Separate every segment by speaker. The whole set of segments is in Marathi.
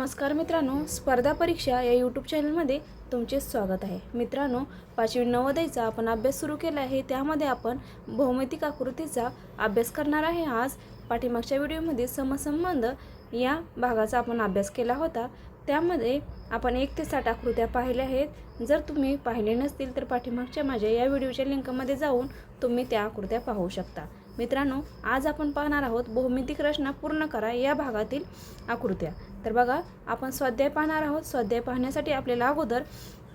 Speaker 1: नमस्कार मित्रांनो, स्पर्धा परीक्षा या यूट्यूब चॅनलमध्ये तुमचे स्वागत आहे. मित्रांनो, 5वी नवोदयचा आपण अभ्यास सुरू केला आहे. त्यामध्ये आपण भौमितिक आकृतीचा अभ्यास करणार आहे. आज पाठीमागच्या व्हिडिओमध्ये समसंबंध या भागाचा आपण अभ्यास केला होता. त्यामध्ये आपण 1 ते 60 आकृत्या पाहिल्या आहेत. जर तुम्ही पाहिले नसतील तर पाठीमागच्या माझ्या या व्हिडिओच्या लिंकमध्ये जाऊन तुम्ही त्या आकृत्या पाहू शकता. मित्रांनो, आज आपण पाहणार आहोत भौमितिक रचना पूर्ण करा या भागातील आकृत्या. तर बघा, आपण स्वाध्याय पाहणार आहोत. स्वाध्याय पाहण्यासाठी आपल्याला अगोदर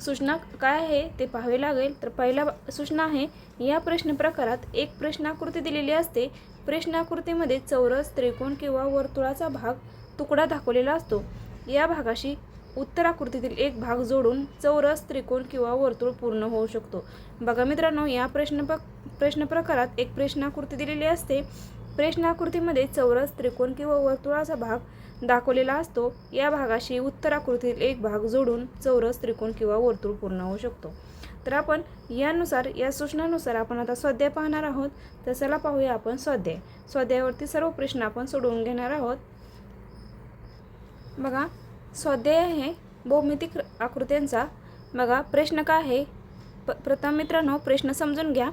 Speaker 1: सूचना काय आहे ते पाहावे लागेल. तर पहिला सूचना आहे, या प्रश्न प्रकारात एक प्रश्नाकृती दिलेली असते. प्रश्नाकृतीमध्ये चौरस, त्रिकोण किंवा वर्तुळाचा भाग तुकडा दाखवलेला असतो. या भागाशी उत्तराकृतीतील एक भाग जोडून चौरस, त्रिकोण किंवा वर्तुळ पूर्ण होऊ शकतो. बघा मित्रांनो, या प्रश्न प्रकारात एक प्रश्नाकृती दिलेली असते. प्रश्नाकृतीमध्ये चौरस, त्रिकोण किंवा वर्तुळाचा भाग दाखवलेला असतो. या भागाशी उत्तराकृतीतील एक भाग जोडून चौरस, त्रिकोण किंवा वर्तुळ पूर्ण होऊ शकतो. तर आपण या सूचनानुसार आपण आता स्वाध्याय पाहणार आहोत. तर चला पाहूया आपण स्वाध्यायावरती सर्व प्रश्न आपण सोडवून घेणार आहोत. बघा, स्वाध्याय आहे भौमितिक आकृत्यांचा. बघा, प्रश्न काय आहे. प्रथम मित्रांनो, प्रश्न समजून घ्या.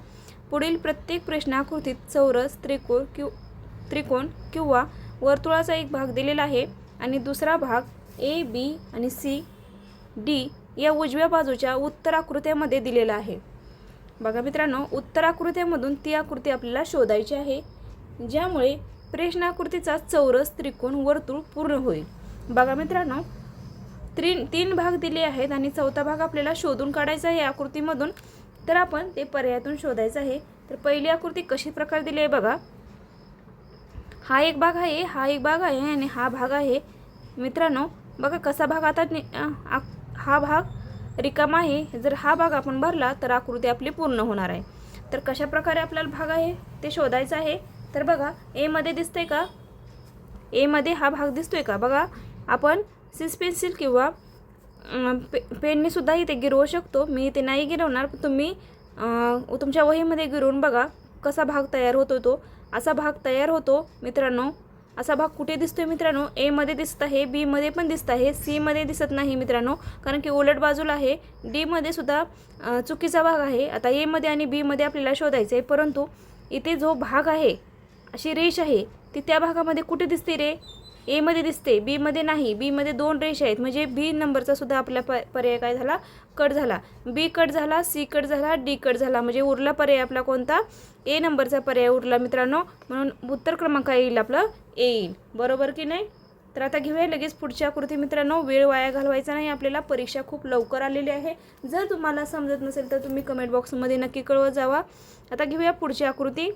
Speaker 1: पुढील प्रत्येक प्रश्नाकृतीत चौरस, त्रिकोण किंवा वर्तुळाचा एक भाग दिलेला आहे आणि दुसरा भाग ए, बी आणि सी, डी या उजव्या बाजूच्या उत्तराकृत्यामध्ये दिलेला आहे. बघा मित्रांनो, उत्तराकृत्यामधून ती आकृती आपल्याला शोधायची आहे ज्यामुळे प्रश्नाकृतीचा चौरस, त्रिकोण, वर्तुळ पूर्ण होईल. बघा मित्रांनो, तीन भाग दिले आहेत आणि चौथा भाग आपल्याला शोधून काढायचा आहे आकृतीमधून. तर आपण ते पर्यायातून शोधायचं आहे. तर पहिली आकृती कशी प्रकार दिली आहे बघा. हा एक भाग आहे, हा एक भाग आहे आणि हा भाग आहे. मित्रांनो बघा कसा भाग, आता हा भाग रिकामा आहे. जर हा भाग आपण भरला तर आकृती आपली पूर्ण होणार आहे. तर कशा प्रकारे आपल्याला भाग आहे ते शोधायचं आहे. तर बघा, ए मध्ये दिसतंय का? ए मध्ये हा भाग दिसतोय का? बघा, आपण सिस पेन्सिल किंवा पेनने सुद्धा इथे गिरवू शकतो. मी इथे नाही गिरवणार, तुम्ही तुमच्या वहीमध्ये गिरवून बघा कसा भाग तयार होतो. तो असा भाग तयार होतो. मित्रांनो, असा भाग कुठे दिसतोय? मित्रांनो, ए मध्ये दिसत आहे, बी मध्ये पण दिसत आहे, सी मध्ये दिसत नाही मित्रांनो, कारण की उलट बाजूला आहे. डी मध्ये सुद्धा चुकीचा भाग आहे. आता ए मध्ये आणि बी मध्ये आपल्याला शोधायचं आहे, परंतु इथे जो भाग आहे, अशी रेष आहे, ती त्या भागामध्ये कुठे दिसते रे? ए मध्ये दिसते, बी मध्ये नाही. बी मध्ये 2 रेषा आहेत, म्हणजे बी नंबरचा सुद्धा आपला पर्याय काय झाला? कट झाला. बी कट झाला, सी कट झाला, डी कट झाला, म्हणजे उरला पर्याय आपला कोणता? ए नंबरचा पर्याय उरला मित्रांनो. म्हणून उत्तर क्रमांक येईल आपलं ए येईल. बरोबर की नाही? तर आता घेऊया लगेच पुढची आकृती. मित्रांनो, वेळ वाया घालवायचा नाही आपल्याला, परीक्षा खूप लवकर आलेली आहे. जर तुम्हाला समजत नसेल तर तुम्ही कमेंट बॉक्समध्ये नक्की कळवत जावा. आता घेऊया पुढची आकृती.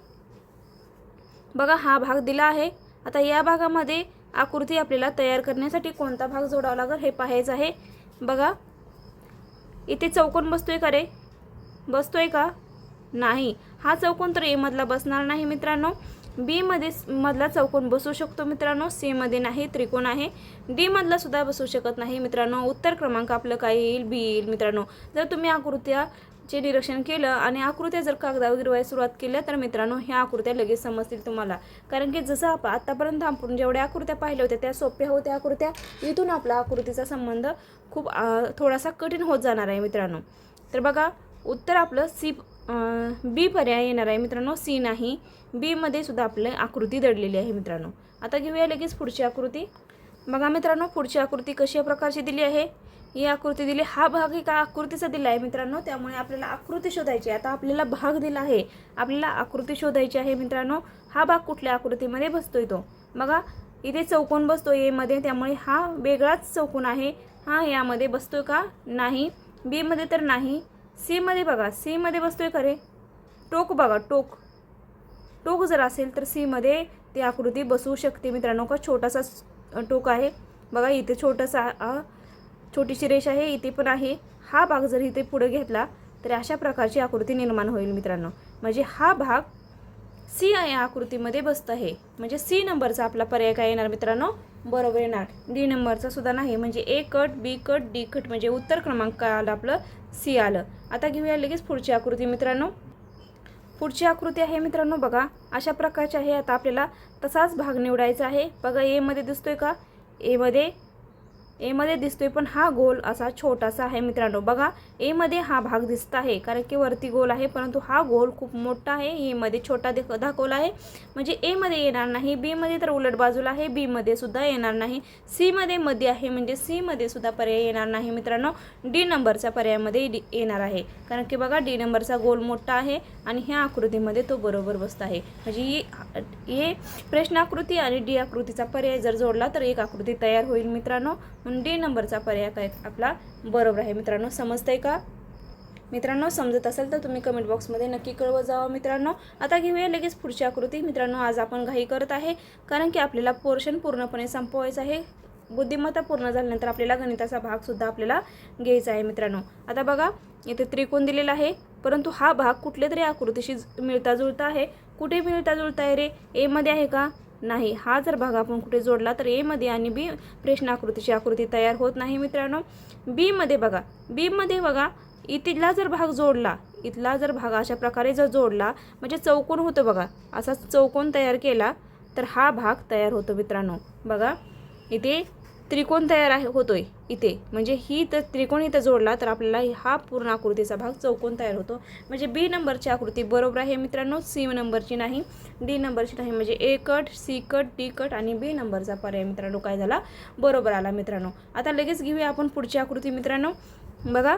Speaker 1: बघा, हा भाग दिला आहे. आता या भागामध्ये आकृती आपल्याला तयार करण्यासाठी कोणता भाग जोडावा लागेल हे पाहायचं आहे. बघा, इथे चौकोन बसतोय का रे? बसतोय का? नाही. हा चौकोन तर ए मधला बसणार नाही मित्रांनो. बी मध्ये मधला चौकोन बसू शकतो मित्रांनो, सी मध्ये नाही, त्रिकोण आहे. डी मधला सुद्धा बसू शकत नाही मित्रांनो. उत्तर क्रमांक आपलं काय येईल? बी येईल मित्रांनो. जर तुम्ही आकृत्याचे निरीक्षण केलं आणि आकृत्या जर कागदावर गिरवायला सुरुवात केल्या तर मित्रांनो ह्या आकृत्या लगेच समजतील तुम्हाला. कारण की जसं आपण आतापर्यंत आपण जेवढ्या आकृत्या पाहिल्या होत्या त्या सोप्या होत्या आकृत्या, इथून आपला आकृतीचा संबंध खूप थोडासा कठीण होत जाणार आहे मित्रांनो. तर बघा, उत्तर आपलं बी पर्याय येणार आहे मित्रांनो, सी नाही. बी मध्ये सुद्धा आपली आकृती दडलेली आहे मित्रांनो. आता घेऊया लगेच पुढची आकृती. बघा मित्रांनो, पुढची आकृती कशा प्रकारची दिली आहे. ही आकृती दिली, हा भाग एका आकृतीचा दिला आहे मित्रांनो, त्यामुळे आपल्याला आकृती शोधायची आहे. आता आपल्याला भाग दिला आहे, आपल्याला आकृती शोधायची आहे मित्रांनो. हा भाग कुठल्या आकृतीमध्ये बसतोय तो बघा. इथे चौकोन बसतोय ए मध्ये, त्यामुळे हा वेगळाच चौकोन आहे. हा यामध्ये बसतोय का? नाही. बी मध्ये तर नाही. सी मध्ये बघा, सी मध्ये बसतोय का रे? टोक बघा, टोक जर असेल तर सी मध्ये ती आकृती बसवू शकते मित्रांनो. का छोटासा टोक आहे बघा, इथे छोटीशी रेष आहे, इथे पण आहे. हा भाग जर इथे पुढे घेतला तर अशा प्रकारची आकृती निर्माण होईल मित्रांनो. म्हणजे हा भाग सी या आकृतीमध्ये बसत आहे, म्हणजे सी नंबरचा आपला पर्याय काय येणार मित्रांनो? बरोबर येणार. डी नंबरचा सुद्धा नाही, म्हणजे A cut, B cut, D cut, म्हणजे उत्तर क्रमांक काय आलं आपलं? सी आलं. आता घेऊया लगेच पुढची आकृती मित्रांनो. पुढची आकृती आहे मित्रांनो, बघा अशा प्रकारची आहे. आता आपल्याला तसाच भाग निवडायचा आहे. बघा, ए मध्ये दिसतोय का? ए मध्ये एमध्ये दिसतोय पण हा गोल असा छोटासा आहे मित्रांनो. बघा एमध्ये हा भाग दिसत आहे कारण की वरती गोल आहे, परंतु हा गोल खूप मोठा आहे. एमध्ये छोटा दाखवला आहे म्हणजे एमध्ये येणार नाही. बीमध्ये तर उलट बाजूला आहे, बीमध्ये सुद्धा येणार नाही. सीमध्ये मध्ये आहे म्हणजे सीमध्ये सुद्धा पर्याय येणार नाही मित्रांनो. डी नंबरचा पर्यायामध्ये येणार आहे कारण की बघा डी नंबरचा गोल मोठा आहे आणि ह्या आकृतीमध्ये तो बरोबर बसत आहे. म्हणजे हे प्रश्न आकृती आणि डी आकृतीचा पर्याय जर जोडला तर एक आकृती तयार होईल मित्रांनो. म्हणून डी नंबरचा पर्याय काय आपला बरोबर आहे मित्रांनो. समजतंय का मित्रांनो? समजत असेल तर तुम्ही कमेंट बॉक्समध्ये नक्की कळवत जावा मित्रांनो. आता घेऊया लगेच पुढची आकृती मित्रांनो. आज आपण घाई करत आहे कारण की आपल्याला पोर्शन पूर्णपणे संपवायचा आहे. बुद्धिमत्ता पूर्ण झाल्यानंतर आपल्याला गणिताचा भागसुद्धा आपल्याला घ्यायचा आहे मित्रांनो. आता बघा इथे त्रिकोण दिलेला आहे, परंतु हा भाग कुठल्या तरी आकृतीशी मिळता जुळता आहे. कुठे मिळता जुळता आहे रे? एमध्ये आहे का? नाही. हा जर भाग आपण कुठे जोडला तर एमध्ये आणि बी प्रश्न आकृतीची आकृती तयार होत नाही मित्रांनो. बीमध्ये बघा इथला जर भाग जोडला, इथला जर भाग अशा प्रकारे जर जोडला म्हणजे चौकोन होतं बघा. असा चौकोन तयार केला तर हा भाग तयार होतो मित्रांनो. बघा इथे त्रिकोण तयार होतोय इथे, म्हणजे ही तर त्रिकोण इथं जोडला तर आपल्याला हा पूर्ण आकृतीचा भाग चौकोन तयार होतो. म्हणजे बी नंबरची आकृती बरोबर आहे मित्रांनो. सी नंबरची नाही, डी नंबरची नाही. म्हणजे A cut, C cut, D cut आणि बी नंबरचा पर्याय मित्रांनो काय झाला? बरोबर आला मित्रांनो. आता लगेच घेऊया आपण पुढची आकृती मित्रांनो. बघा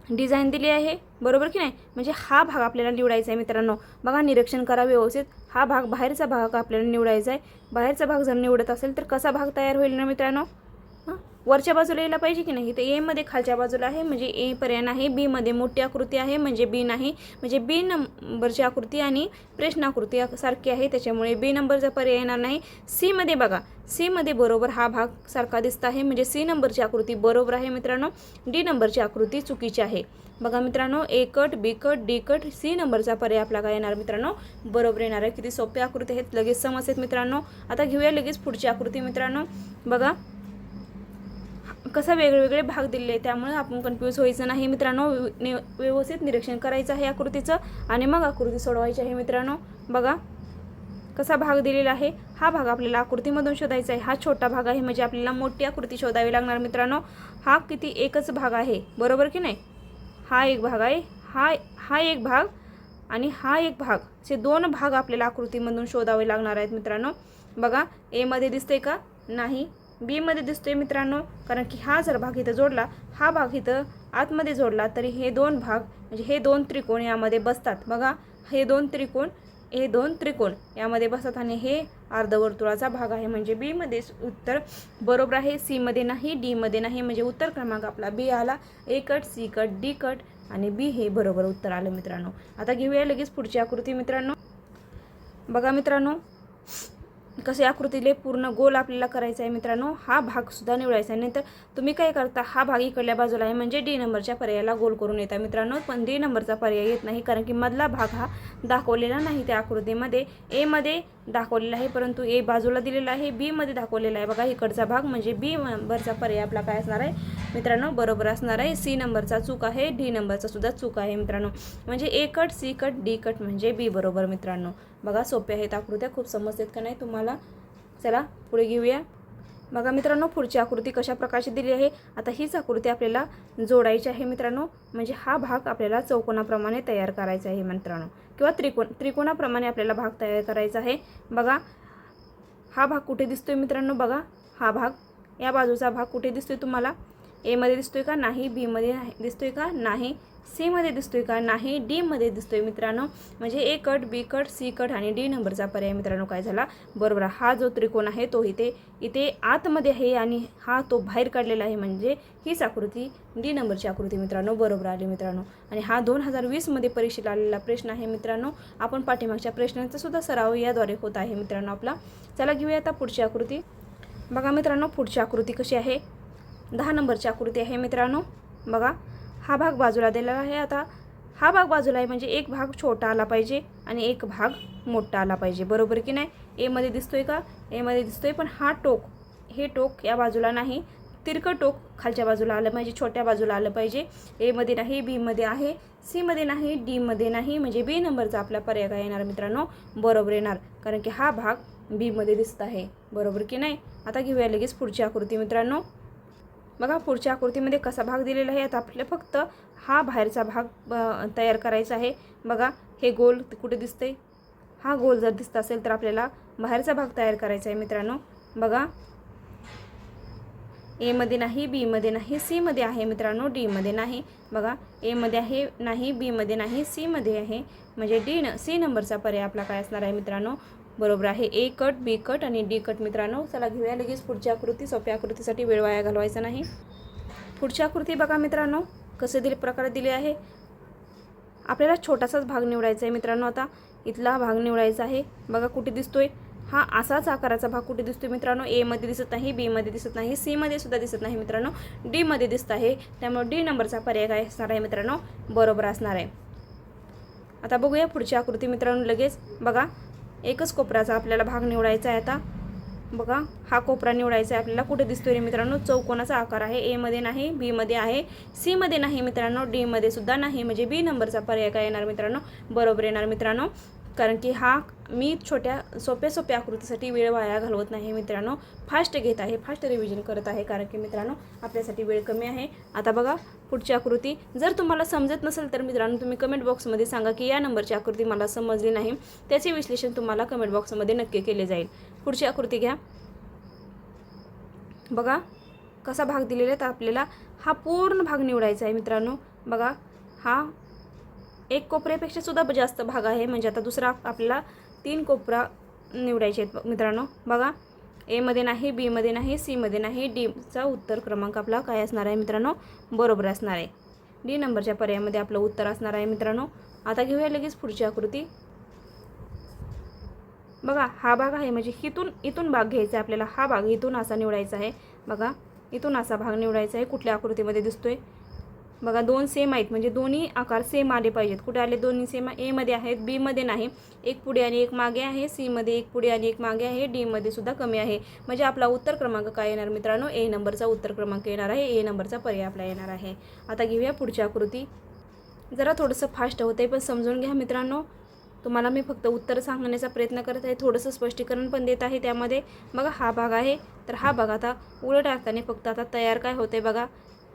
Speaker 1: डिझाईन दिली आहे बरोबर की नाही. म्हणजे हा भाग आपल्याला निवडायचा आहे मित्रांनो. बघा निरीक्षण करा व्यवस्थित. हा भाग बाहेरचा भाग आपल्याला निवडायचा आहे. बाहेरचा भाग जर निवडत असेल तर कसा भाग तयार होईल ना मित्रांनो? वरच्या बाजूला यायला पाहिजे की नाही. इथे एमध्ये खालच्या बाजूला आहे म्हणजे ए पर्याय नाही. बीमध्ये मोठी आकृती आहे म्हणजे बी नाही. म्हणजे बी नंबरची आकृती आणि प्रश्न आकृती सारखी आहे त्याच्यामुळे बी नंबरचा पर्याय येणार नाही. सीमध्ये बघा, सीमध्ये बरोबर हा भाग सारखा दिसत आहे म्हणजे सी नंबरची आकृती बरोबर आहे मित्रांनो. डी नंबरची आकृती चुकीची आहे. बघा मित्रांनो ए कट, बी कट, डी कट, सी नंबरचा पर्याय आपला काय येणार मित्रांनो? बरोबर येणार आहे. किती सोपी आकृती आहेत, लगेच समजतात मित्रांनो. आता घेऊया लगेच पुढची आकृती मित्रांनो. बघा कसा वेगवेगळे भाग दिले त्यामुळे आपण कन्फ्यूज व्हायचं नाही मित्रांनो. व्यवस्थित निरीक्षण करायचं आहे आकृतीचं आणि मग आकृती सोडवायची आहे मित्रांनो. बघा कसा भाग दिलेला आहे. हा भाग आपल्याला आकृतीमधून शोधायचा आहे. हा छोटा भाग आहे म्हणजे आपल्याला मोठी आकृती शोधावी लागणार मित्रांनो. हा किती एकच भाग आहे बरोबर की नाही. हा एक भाग आहे, हा एक भाग आणि हा एक भाग, असे दोन भाग आपल्याला आकृतीमधून शोधावे लागणार आहेत मित्रांनो. बघा एमध्ये दिसते का? नाही. बीमध्ये दिसतोय मित्रांनो कारण की हा जर भाग इथं जोडला, हा भाग इथं आतमध्ये जोडला तरी हे दोन भाग म्हणजे हे दोन त्रिकोण यामध्ये बसतात. बघा हे दोन त्रिकोण यामध्ये बसतात आणि हे अर्धवर्तुळाचा भाग आहे म्हणजे बीमध्ये उत्तर बरोबर आहे. सीमध्ये नाही, डीमध्ये नाही. म्हणजे उत्तर क्रमांक आपला बी आला. A cut, C cut, D cut आणि बी हे बरोबर उत्तर आलं मित्रांनो. आता घेऊया लगेच पुढची आकृती मित्रांनो. बघा मित्रांनो कसे आकृतीले पूर्ण गोल आपल्याला करायचा आहे मित्रांनो. हा भाग सुद्धा निवडायचा आहे. नाहीतर तुम्ही काय करता, हा भाग इकडल्या बाजूला आहे म्हणजे डी नंबरच्या पर्यायाला गोल करून येता मित्रांनो. पण डी नंबरचा पर्याय येत नाही कारण की मधला भाग हा दाखवलेला नाही त्या आकृतीमध्ये. एमध्ये दाखवलेला आहे परंतु ए बाजूला दिलेला आहे. बीमध्ये दाखवलेला आहे बघा इकडचा भाग म्हणजे बी नंबरचा पर्याय आपला काय असणार आहे मित्रांनो? बरोबर असणार आहे. सी नंबरचा चूक आहे, डी नंबरचा सुद्धा चूक आहे मित्रांनो. म्हणजे A cut, C cut, D cut म्हणजे बी बरोबर मित्रांनो. बघा सोप्या आहेत आकृत्या, खूप समजतात का नाही तुम्हाला? चला पुढे घेऊया. बघा मित्रांनो पुढची आकृती कशा प्रकारची दिली आहे. आता हीच आकृती आपल्याला जोडायची आहे मित्रांनो. म्हणजे हा भाग आपल्याला चौकोनाप्रमाणे तयार करायचा आहे मित्रांनो किंवा त्रिकोणाप्रमाणे आपल्याला भाग तयार करायचा आहे. बघा हा भाग कुठे दिसतोय मित्रांनो? बघा हा भाग या बाजूचा भाग कुठे दिसतोय तुम्हाला? एमध्ये दिसतोय का? नाही. बीमध्ये दिसतोय का? नाही. सीमध्ये दिसतोय का? नाही. डीमध्ये दिसतोय मित्रांनो. म्हणजे A cut, B cut, C cut आणि डी नंबरचा पर्याय मित्रांनो काय झाला? बरोबर. हा जो त्रिकोण आहे तो इथे आतमध्ये आहे आणि हा तो बाहेर काढलेला आहे म्हणजे हीच आकृती डी नंबरची आकृती मित्रांनो बरोबर आली मित्रांनो. आणि हा 2020मध्ये परीक्षेला आलेला प्रश्न आहे मित्रांनो. आपण पाठीमागच्या प्रश्नांचा सुद्धा सराव याद्वारे होत आहे मित्रांनो आपला. चला घेऊया आता पुढची आकृती. बघा मित्रांनो पुढची आकृती कशी आहे? 10 नंबरची आकृती आहे मित्रांनो. बघा हा भाग बाजूला दिलेला आहे. आता हा भाग बाजूला आहे म्हणजे एक भाग छोटा आला पाहिजे आणि एक भाग मोठा आला पाहिजे बरोबर की नाही. एमध्ये दिसतोय का? एमध्ये दिसतोय पण हे टोक या बाजूला नाही. तिरकं टोक खालच्या बाजूला आलं पाहिजे, छोट्या बाजूला आलं पाहिजे. एमध्ये नाही, बीमध्ये आहे, सीमध्ये नाही, डीमध्ये नाही. म्हणजे बी नंबरचा आपला पर्याय काय येणार मित्रांनो? बरोबर येणार कारण की हा भाग बीमध्ये दिसत आहे, बरोबर की नाही. आता घेऊया लगेच पुढची आकृती मित्रांनो. बघा पुढच्या आकृतीमध्ये कसा भाग दिलेला आहे. आता आपल्याला फक्त हा बाहेरचा भाग तयार करायचा आहे. बघा हे गोल कुठे दिसते, हा गोल जर दिसत असेल तर आपल्याला बाहेरचा भाग तयार करायचा आहे मित्रांनो. बघा एमध्ये नाही, बीमध्ये नाही, सीमध्ये आहे मित्रांनो, डीमध्ये नाही. बघा एमध्ये आहे नाही, बीमध्ये नाही, सीमध्ये आहे, म्हणजे सी नंबरचा पर्याय आपला काय असणार आहे मित्रांनो, बरोबर आहे ए कट, बी कट आणि डी कट मित्रांनो. चला घेऊया लगेच पुढची आकृती. सोप्या आकृतीसाठी वेळ वाया घालवायचा नाही. पुढची आकृती बघा मित्रांनो कसे प्रकारे दिले आहे. आपल्याला छोटासाच भाग निवडायचा आहे मित्रांनो. आता इथला भाग निवडायचा आहे. बघा कुठे दिसतोय, हा असाच आकाराचा भाग कुठे दिसतोय मित्रांनो, एमध्ये दिसत नाही, बीमध्ये दिसत नाही, सीमध्ये सुद्धा दिसत नाही मित्रांनो, डीमध्ये दिसत आहे. त्यामुळे डी नंबरचा पर्याय काय असणार आहे मित्रांनो, बरोबर असणार आहे. आता बघूया पुढची आकृती मित्रांनो लगेच. बघा एकच कोपऱ्याचा आपल्याला भाग निवडायचा आहे. आता बघा हा कोपरा निवडायचा आहे आपल्याला. कुठे दिसतोय रे मित्रांनो, चौकोनाचा आकार आहे, एमध्ये नाही, बीमध्ये आहे, सीमध्ये नाही मित्रांनो, डीमध्ये सुद्धा नाही, म्हणजे बी नंबरचा पर्याय काय येणार मित्रांनो, बरोबर येणार मित्रांनो. कारण की हा मी सोप्या आकृतीसाठी वेळ वाया घालवत नाही मित्रांनो, फास्ट घेत आहे, फास्ट रिव्हिजन करत आहे, कारण की मित्रांनो आपल्यासाठी वेळ कमी आहे. आता बघा पुढची आकृती. जर तुम्हाला समजत नसेल तर मित्रांनो तुम्ही कमेंट बॉक्समध्ये सांगा की या नंबरची आकृती मला समजली नाही, त्याचे विश्लेषण तुम्हाला कमेंट बॉक्समध्ये नक्की केले जाईल. पुढची आकृती घ्या. बघा कसा भाग दिलेला आहे. तर आपल्याला हा पूर्ण भाग निवडायचा आहे मित्रांनो. बघा हा एक कोपऱ्यापेक्षा सुद्धा जास्त भाग आहे, म्हणजे आता दुसरा आपल्याला 3 कोपरा निवडायचे आहेत मित्रांनो. बघा एमध्ये नाही, बीमध्ये नाही, सीमध्ये नाही, डीचा उत्तर क्रमांक आपला काय असणार आहे मित्रांनो, बरोबर असणार आहे. डी नंबरच्या पर्यायामध्ये आपलं उत्तर असणार आहे मित्रांनो. आता घेऊया लगेच पुढची आकृती. बघा हा भाग आहे, म्हणजे इथून भाग घ्यायचा आहे आपल्याला. हा भाग इथून असा निवडायचा आहे. बघा इथून असा भाग निवडायचा आहे. कुठल्या आकृतीमध्ये दिसतोय, बघा 2 सेम आहेत, म्हणजे दोन्ही आकार सेम आले पाहिजेत. कुठे आले, दोन्ही सेम एमध्ये आहेत, बीमध्ये नाही, एक पुढे आणि एक मागे आहे, सीमध्ये एक पुढे आणि एक मागे आहे, डीमध्ये सुद्धा कमी आहे, म्हणजे आपला उत्तर क्रमांक काय येणार मित्रांनो, ए नंबरचा उत्तर क्रमांक येणार आहे. ए नंबरचा पर्याय आपला येणार आहे. आता घेऊया पुढची आकृती. जरा थोडंसं फास्ट होतं आहे पण समजून घ्या मित्रांनो. तुम्हाला मी फक्त उत्तर सांगण्याचा प्रयत्न करत आहे, थोडंसं स्पष्टीकरण पण देत आहे त्यामध्ये. बघा हा भाग आहे, तर हा भाग आता उलट हाताने फक्त आता तयार काय होते, बघा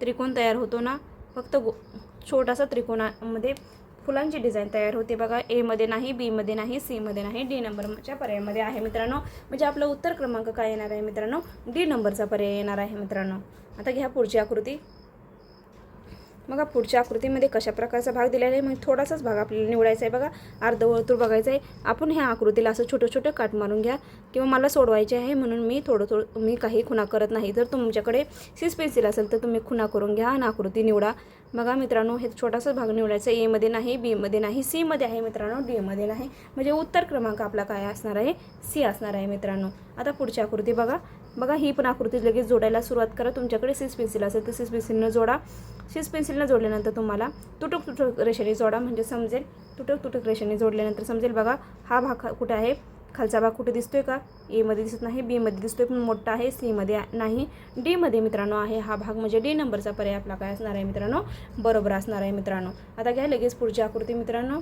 Speaker 1: त्रिकोण तयार होतो ना, फक्त छोटासा त्रिकोणामध्ये फुलांची डिझाईन तयार होते. बघा एमध्ये नाही, बीमध्ये नाही, सीमध्ये नाही, डी नंबरच्या पर्यायामध्ये आहे मित्रांनो, म्हणजे आपलं उत्तर क्रमांक काय येणार आहे मित्रांनो, डी नंबरचा पर्याय येणार आहे मित्रांनो. आता घ्या पुढची आकृती. बघा पुढच्या आकृतीमध्ये कशा प्रकारचा भाग दिलेला आहे, म्हणजे थोडासाच भाग आपल्याला निवडायचा आहे. बघा अर्धवर्तुळ बघायचं आहे. आपण ह्या आकृतीला असं छोटं काट मारून घ्या, किंवा मला सोडवायचे आहे म्हणून मी थोडं मी काही खुणा करत नाही. जर तुमच्याकडे सीस पेन्सिल असेल तर तुम्ही खुणा करून घ्या आणि आकृती निवडा. बघा मित्रांनो हे छोटासा भाग निवडायचा आहे. एमध्ये नाही, बीमध्ये नाही, सीमध्ये आहे मित्रांनो, डीमध्ये नाही, म्हणजे उत्तर क्रमांक आपला काय असणार आहे, सी असणार आहे मित्रांनो. आता पुढची आकृती बघा. बघा ही पण आकृती लगेच जोडायला सुरुवात करा. तुमच्याकडे सीस पेन्सिल असेल तर सीस पेन्सिलनं जोडा. सीस पेन्सिलनं जोडल्यानंतर तुम्हाला तुटक रेषेने जोडा, म्हणजे समजेल. तुटक रेषेने जोडल्यानंतर समजेल. बघा हा भाग कुठे आहे, खालचा भाग कुठे दिसतोय का, एमध्ये दिसत नाही, बीमध्ये दिसतोय पण मोठा आहे, सीमध्ये नाही, डीमध्ये मित्रांनो आहे हा भाग, म्हणजे डी नंबरचा पर्याय आपला काय असणार आहे मित्रांनो, बरोबर असणार आहे मित्रांनो. आता घ्या लगेच पुढची आकृती मित्रांनो.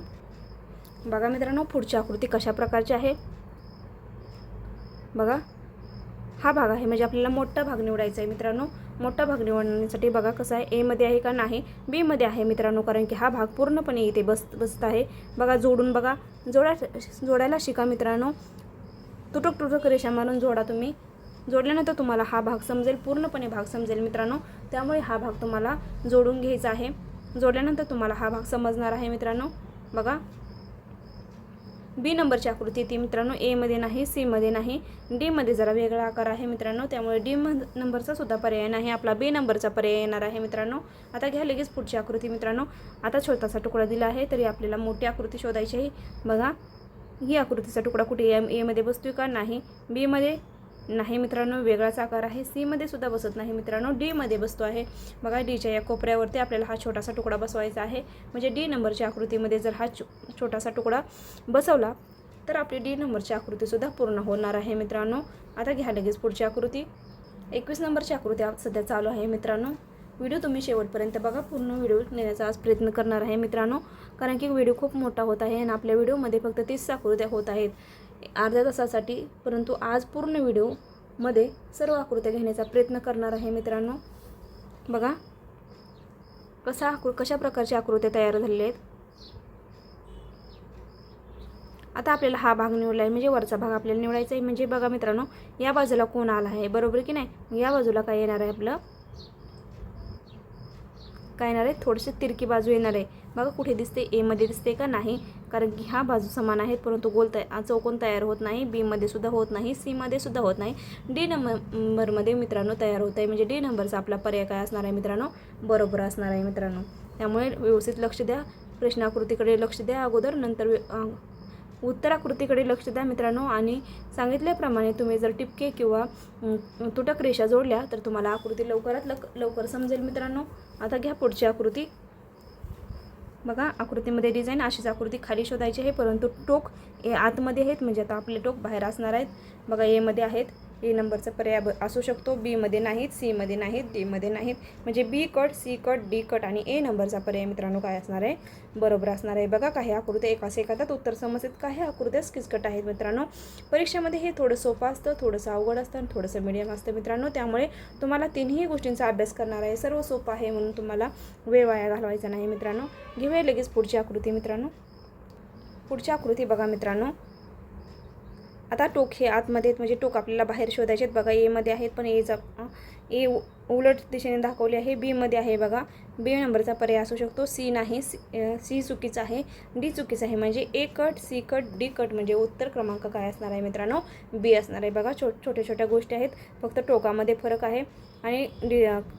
Speaker 1: बघा मित्रांनो पुढची आकृती कशा प्रकारची आहे. बघा हा भाग आहे, म्हणजे आपल्याला मोठा भाग निवडायचा आहे मित्रांनो. मोठा भाग निवडण्यासाठी बघा कसं आहे, एमध्ये आहे का नाही, बीमध्ये आहे मित्रांनो, कारण की हा भाग पूर्णपणे इथे बसत आहे. बघा जोडून बघा, जोडायला शिका मित्रांनो. तुटक रेषा मारून जोडा तुम्ही. जोडल्यानंतर तुम्हाला हा भाग समजेल, पूर्णपणे भाग समजेल मित्रांनो. त्यामुळे हा भाग तुम्हाला जोडून घ्यायचा आहे. जोडल्यानंतर तुम्हाला हा भाग समजणार आहे मित्रांनो. बघा बी नंबरची आकृती ती मित्रांनो, एमध्ये नाही, सीमध्ये नाही, डीमध्ये जरा वेगळा आकार आहे मित्रांनो, त्यामुळे डी नंबरचा सुद्धा पर्याय नाही, आपला बी नंबरचा पर्याय येणार आहे मित्रांनो. आता घ्या लगेच पुढची आकृती मित्रांनो. आता छोटासा तुकडा दिला आहे तरी आपल्याला मोठी आकृती शोधायची आहे. बघा ही आकृतीचा तुकडा कुठे एमध्ये बसतोय का, नाही, बीमध्ये नाही मित्रांनो, वेगळाच आकार आहे, सीमध्ये सुद्धा बसत नाही मित्रांनो, डीमध्ये बसतो आहे. बघा डीच्या या कोपऱ्यावरती आपल्याला हा छोटासा तुकडा बसवायचा आहे, म्हणजे डी नंबरच्या आकृतीमध्ये जर हा छोटासा तुकडा बसवला तर आपली डी नंबरची आकृतीसुद्धा पूर्ण होणार आहे मित्रांनो. आता घ्या लगेच पुढची आकृती. 21 नंबरची आकृती सध्या चालू आहे मित्रांनो. व्हिडिओ तुम्ही शेवटपर्यंत बघा, पूर्ण व्हिडिओ नेण्याचा आज प्रयत्न करणार आहे मित्रांनो, कारण की व्हिडिओ खूप मोठा होत आहे आणि आपल्या व्हिडिओमध्ये फक्त 30 आकृत्या होत आहेत. अर्ध्या तासासाठी, परंतु आज पूर्ण व्हिडिओमध्ये सर्व आकृत्या घेण्याचा प्रयत्न करणार आहे मित्रांनो. बघा कशा प्रकारच्या आकृत्या तयार झालेल्या आहेत. आता आपल्याला हा भाग निवडला आहे, म्हणजे वरचा भाग आपल्याला निवडायचा आहे. म्हणजे बघा मित्रांनो, या बाजूला कोण आला आहे, बरोबर की नाही. या बाजूला काय येणार आहे, आपलं काय येणार आहे, थोडीशी तिरकी बाजू येणार आहे. बघा कुठे दिसते, ए मध्ये दिसते का नाही, कारण की ह्या बाजू समान आहेत, परंतु गोल चौकोन तयार होत नाही. बी मध्ये सुद्धा होत नाही, सी मध्ये सुद्धा होत नाही. डी नंबरमध्ये मित्रांनो तयार होत आहे. म्हणजे डी नंबरचा आपला पर्याय काय असणार आहे मित्रांनो, बरोबर असणार आहे मित्रांनो. त्यामुळे व्यवस्थित लक्ष द्या, प्रश्नाकृतीकडे लक्ष द्या अगोदर, नंतर उत्तराकृतीकडे लक्ष द्या मित्रांनो. आणि सांगितल्याप्रमाणे तुम्ही जर टिपके किंवा तुटक रेषा जोडल्या तर तुम्हाला आकृती लवकरात लवकर समजेल मित्रांनो. आता घ्या पुढची आकृती. बघा आकृतीमध्ये डिझाईन अशीच आकृती खाली शोधायची आहे, परंतु टोक ए आतमध्ये आहेत, म्हणजे आता आपले टोक बाहेर असणार आहेत. बघा ए मध्ये आहेत, ए नंबरचा पर्याय असू शकतो. बी मध्ये नाहीत, सी मध्ये नाहीत, डी मध्ये नाहीत. म्हणजे B cut, C cut, D cut आणि ए नंबरचा पर्याय मित्रांनो काय असणार आहे, बरोबर असणार आहे. बघा काही आकृत्या एकाच एखाद्यात उत्तर समजतात, काही आकृत्या किचकट आहेत मित्रांनो. परीक्षेमध्ये हे थोडं सोपं असतं, थोडंसं अवघड असतं आणि थोडंसं मीडियम असतं मित्रांनो. त्यामुळे तुम्हाला तिन्ही गोष्टींचा अभ्यास करणार आहे. सर्व सोपं आहे म्हणून तुम्हाला वेळ वाया घालवायचा नाही मित्रांनो. घेऊया लगेच पुढची आकृती मित्रांनो. पुढची आकृती बघा मित्रांनो. आता टोक हे आतमध्ये आहेत, म्हणजे टोक आपल्याला बाहेर शोधायचे आहेत. बघा ए मध्ये आहेत, पण ए उलट दिशेने दाखवले आहे. बी मध्ये आहे, बघा बी नंबरचा पर्याय असू शकतो. सी नाही, सी चुकीचा आहे, डी चुकीचा आहे. म्हणजे A cut, C cut, D cut. म्हणजे उत्तर क्रमांक काय असणार आहे मित्रांनो, बी असणार आहे. बघा छोट्या छोट्या गोष्टी आहेत, फक्त टोकामध्ये फरक आहे आणि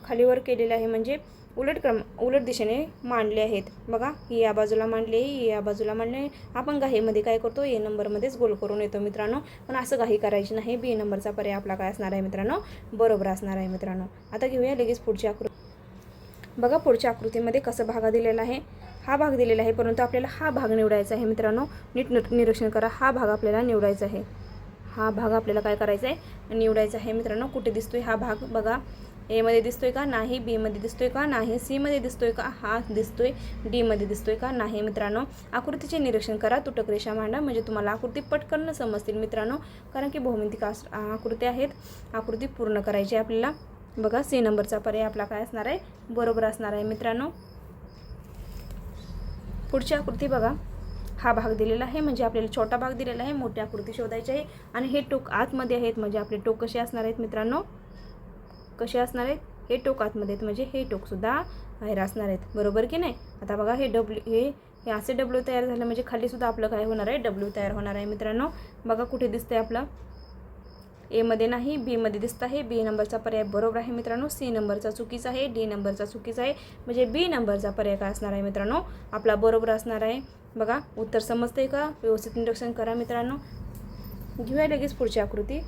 Speaker 1: खालीवर केलेले आहे, म्हणजे उलट दिशेने मांडले आहेत. बघा ही या बाजूला मांडले, ही या बाजूला मांडले. आपण घाईमध्ये काय करतो, ए नंबरमध्येच गोल करून येतो मित्रांनो, पण असं घाई करायची नाही. बी नंबरचा पर्याय आपला काय असणार आहे मित्रांनो, बरोबर असणार आहे मित्रांनो. आता घेऊया लगेच पुढची आकृती. बघा पुढच्या आकृतीमध्ये कसं भाग दिलेला आहे, हा भाग दिलेला आहे, परंतु आपल्याला हा भाग निवडायचा आहे मित्रांनो. नीट निरीक्षण करा, हा भाग आपल्याला निवडायचा आहे. हा भाग आपल्याला काय करायचा आहे, निवडायचा आहे मित्रांनो. कुठे दिसतोय हा भाग, बघा ए मध्ये दिसतोय का नाही, बी मध्ये दिसतोय का नाही, सी मध्ये दिसतोय का, हा दिसतोय, डी मध्ये दिसतोय का नाही मित्रांनो. आकृतीचे निरीक्षण करा, तुटक रेषा मांडा, म्हणजे तुम्हाला आकृती पटकन समजतील मित्रांनो. कारण की बहुमितिक आकृती आहेत, आकृती पूर्ण करायची आपल्याला. बघा सी नंबरचा पर्याय आपला काय असणार आहे, बरोबर असणार आहे मित्रांनो. पुढची आकृती बघा, हा भाग दिलेला आहे, म्हणजे आपल्याला छोटा भाग दिलेला आहे, मोठी आकृती शोधायची आहे. आणि हे टोक आतमध्ये आहेत, म्हणजे आपले टोक कसे असणार आहेत मित्रांनो, कसे असणार आहेत, हे टोक आतमध्ये आहेत, म्हणजे हे टोकसुद्धा बाहेर असणार आहेत, बरोबर की नाही. आता बघा हे हे असे डब्ल्यू तयार झालं, म्हणजे खालीसुद्धा आपलं काय होणार आहे, डब्ल्यू तयार होणार आहे मित्रांनो. बघा कुठे दिसतंय आपलं, ए मध्ये नाही, बी मध्ये दिसत आहे. बी नंबरचा पर्याय बरोबर आहे मित्रांनो. सी नंबरचा चुकीचा आहे, डी नंबरचा चुकीचा आहे, म्हणजे बी नंबरचा पर्याय काय असणार आहे मित्रांनो, आपला बरोबर असणार आहे. बघा उत्तर समजतंय का, व्यवस्थित निरीक्षण करा मित्रांनो. घेऊया लगेच पुढची आकृती.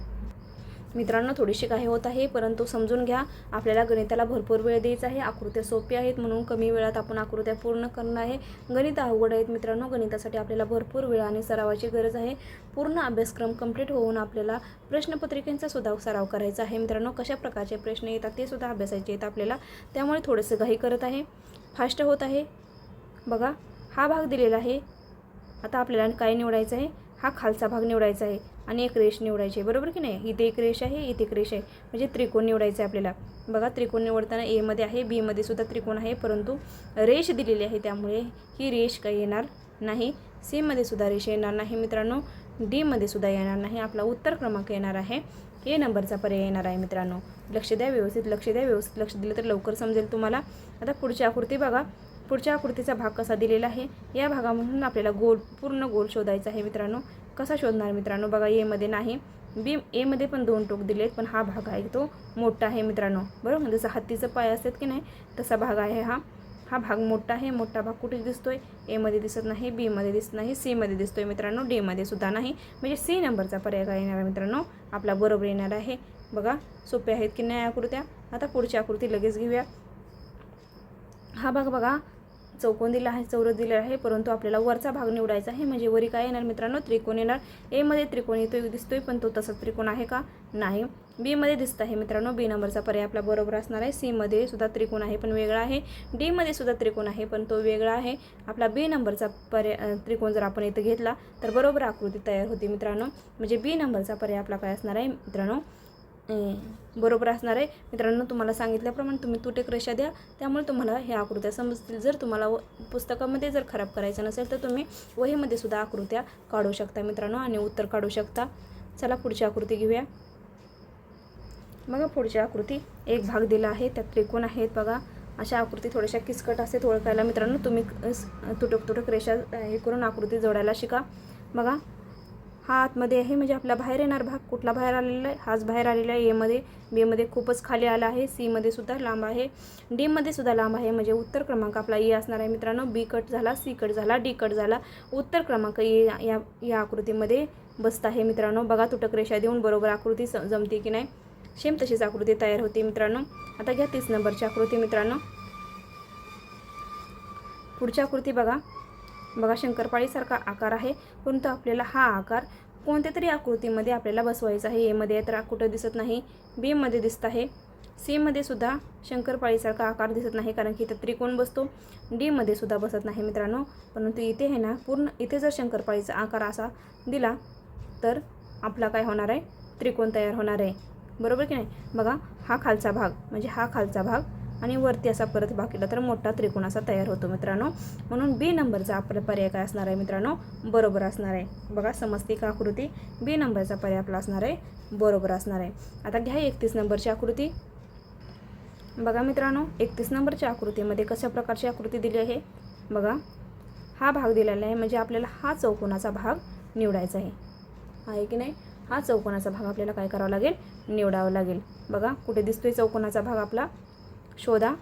Speaker 1: मित्रांनो थोडीशी काही होत आहे, परंतु समजून घ्या, आपल्याला गणिताला भरपूर वेळ द्यायचा आहे. आकृत्या सोप्या आहेत म्हणून कमी वेळात आपण आकृत्या पूर्ण करणार आहे. गणित अवघड आहेत मित्रांनो, गणितासाठी आपल्याला भरपूर वेळ आणि सरावाची गरज आहे. पूर्ण अभ्यासक्रम कंप्लीट होऊन आपल्याला प्रश्नपत्रिकांचा सुद्धा सराव करायचा आहे मित्रांनो. कशा प्रकारचे प्रश्न येतात ते सुद्धा अभ्यासायचे आहेत आपल्याला, त्यामुळे थोडंसं घाई करत आहे, फास्ट होत आहे. बघा हा भाग दिलेला आहे. आता आपल्याला काय निवडायचं आहे, हा खालचा भाग निवडायचा आहे आणि एक रेष निवडायची आहे, बरोबर की नाही. इथे एक रेष आहे, इथे एक रेष आहे, म्हणजे त्रिकोण निवडायचं आहे आपल्याला. बघा त्रिकोण निवडताना ए मध्ये आहे, बी मध्ये सुद्धा त्रिकोण आहे, परंतु रेष दिलेली आहे, त्यामुळे ही रेष काही येणार नाही. सी मध्ये सुद्धा रेष येणार नाही मित्रांनो, डी मध्ये सुद्धा येणार नाही. आपला उत्तर क्रमांक येणार आहे ए नंबरचा पर्याय येणार आहे मित्रांनो. लक्ष द्या, व्यवस्थित लक्ष द्या, व्यवस्थित लक्ष दिलं तर लवकर समजेल तुम्हाला. आता पुढची आकृती बघा. पुढच्या आकृतीचा भाग कसा दिलेला आहे, या भागामधून आपल्याला पूर्ण गोल शोधायचा आहे मित्रांनो. कसा शोधणार मित्रांनो, बघा ए मध्ये नाही, ए मध्ये पण दोन टोक दिलेत, पण हा भाग आहे तो मोठा आहे मित्रांनो, बरोबर. जसं हत्तीचं पाय असतात की नाही, तसा भाग आहे हा भाग मोठा आहे. मोठा भाग कुठे दिसतोय, ए मध्ये दिसत नाही, बी मध्ये दिसत नाही, सी मध्ये दिसतोय मित्रांनो, डी मध्ये सुद्धा नाही, म्हणजे सी नंबरचा पर्याय काय येणार आहे मित्रांनो, आपला बरोबर येणार आहे. बघा सोपे आहेत की नाही आकृत्या. आता पुढची आकृती लगेच घेऊया. हा भाग बघा चौकोन दिला आहे, चौरस दिलेला आहे, परंतु आपल्याला वरचा भाग निवडायचा आहे. म्हणजे वरी काय येणार मित्रांनो, त्रिकोण येणार. ए मध्ये त्रिकोण येतोय दिसतोय, पण तो तसाच त्रिकोण आहे का, नाही. बी मध्ये दिसत आहे मित्रांनो, बी नंबरचा पर्याय आपला बरोबर असणार आहे. सी मध्ये सुद्धा त्रिकोण आहे पण वेगळा आहे. डी मध्ये सुद्धा त्रिकोण आहे पण तो वेगळा आहे. आपला बी नंबरचा पर्याय त्रिकोण जर आपण इथं घेतला तर बरोबर आकृती तयार होते मित्रांनो. म्हणजे बी नंबरचा पर्याय आपला काय असणार आहे मित्रांनो, बरोबर असणार आहे. मित्रांनो तुम्हाला सांगितल्याप्रमाणे तुम्ही तुटक रेषा द्या, त्यामुळे तुम्हाला ह्या आकृत्या समजतील. जर तुम्हाला पुस्तकामध्ये जर खराब करायचं नसेल तर तुम्ही वहीमध्ये सुद्धा आकृत्या काढू शकता मित्रांनो आणि उत्तर काढू शकता. चला पुढची आकृती घेऊया. बघा पुढची आकृती, एक भाग दिला आहे, त्यात त्रिकोण आहेत. बघा अशा आकृती थोड्याशा किचकट असते ओळखायला मित्रांनो. तुम्ही तुटक रेषा हे करून आकृती जोडायला शिका. बघा हा आतमध्ये आहे म्हणजे आपला बाहेर येणार भाग, कुठला बाहेर आलेला आहे, हाच बाहेर आलेला आहे. एमध्ये, बी मध्ये खूपच खाली आला आहे. सी मध्ये सुद्धा लांब आहे, डी मध्ये सुद्धा लांब आहे. म्हणजे उत्तर क्रमांक आपला ए असणार आहे मित्रांनो. बी कट झाला, सी कट झाला, डी कट झाला, उत्तर क्रमांक ए या आकृतीमध्ये बसत आहे मित्रांनो. बघा तुटक रेषा देऊन बरोबर आकृती जमते की नाही, सेम तशीच आकृती तयार होते मित्रांनो. आता घ्या 30 नंबरची आकृती मित्रांनो. पुढची आकृती बघा, बघा शंकरपाळीसारखा आकार आहे, परंतु आपल्याला हा आकार कोणत्या तरी आकृतीमध्ये आपल्याला बसवायचा आहे. ए मध्ये तर कुठं दिसत नाही, बी मध्ये दिसत आहे, सी मध्ये सुद्धा शंकरपाळीसारखा आकार दिसत नाही कारण की इथं त्रिकोण बसतो. डी मध्ये सुद्धा बसत नाही मित्रांनो. परंतु इथे आहे ना, पूर्ण इथे जर शंकरपाळीचा आकार असा दिला तर आपला काय होणार आहे, त्रिकोण तयार होणार आहे. बरोबर की नाही. बघा हा खालचा भाग म्हणजे हा खालचा भाग आणि वरती असा परत भाग केला तर मोठा त्रिकोण असा तयार होतो मित्रांनो. म्हणून बी नंबरचा आपला पर्याय काय असणार आहे मित्रांनो, बरोबर असणार आहे. बघा समजते का आकृती, बी नंबरचा पर्याय आपला असणार आहे, बरोबर असणार आहे. आता घ्या 31 नंबरची आकृती. बघा मित्रांनो 31 नंबरच्या आकृतीमध्ये कशा प्रकारची आकृती दिली आहे. बघा हा भाग दिलेला आहे म्हणजे आपल्याला हा चौकोनाचा भाग निवडायचा आहे की नाही. हा चौकोनाचा भाग आपल्याला काय करावं लागेल, निवडावं लागेल. बघा कुठे दिसतोय चौकोनाचा भाग आपला, शोधा.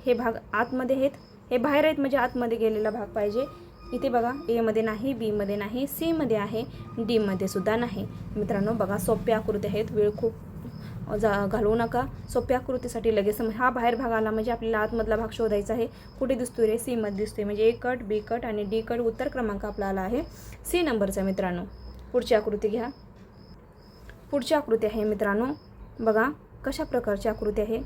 Speaker 1: हे भाग आतमध्ये आहेत, हे बाहेर आहेत म्हणजे आतमध्ये गेलेला भाग पाहिजे. इथे बघा ए मध्ये नाही, बी मध्ये नाही, सी मध्ये आहे, डी मध्ये सुद्धा नाही मित्रांनो. बघा सोप्या आकृती आहेत, वेळ खूप घालवू नका. सोप्या आकृतीसाठी लगेच हा बाहेर भाग आला म्हणजे आपल्याला आतमधला भाग शोधायचा आहे. कुठे दिसतोय रे, सी मध्ये दिसतोय म्हणजे ए कट, बी कट आणि डी कट. उत्तर क्रमांक आपला आला आहे सी नंबरचा मित्रांनो. पुढची आकृती घ्या. पुढची आकृती आहे मित्रांनो, बघा कशा प्रकारची आकृती आहे.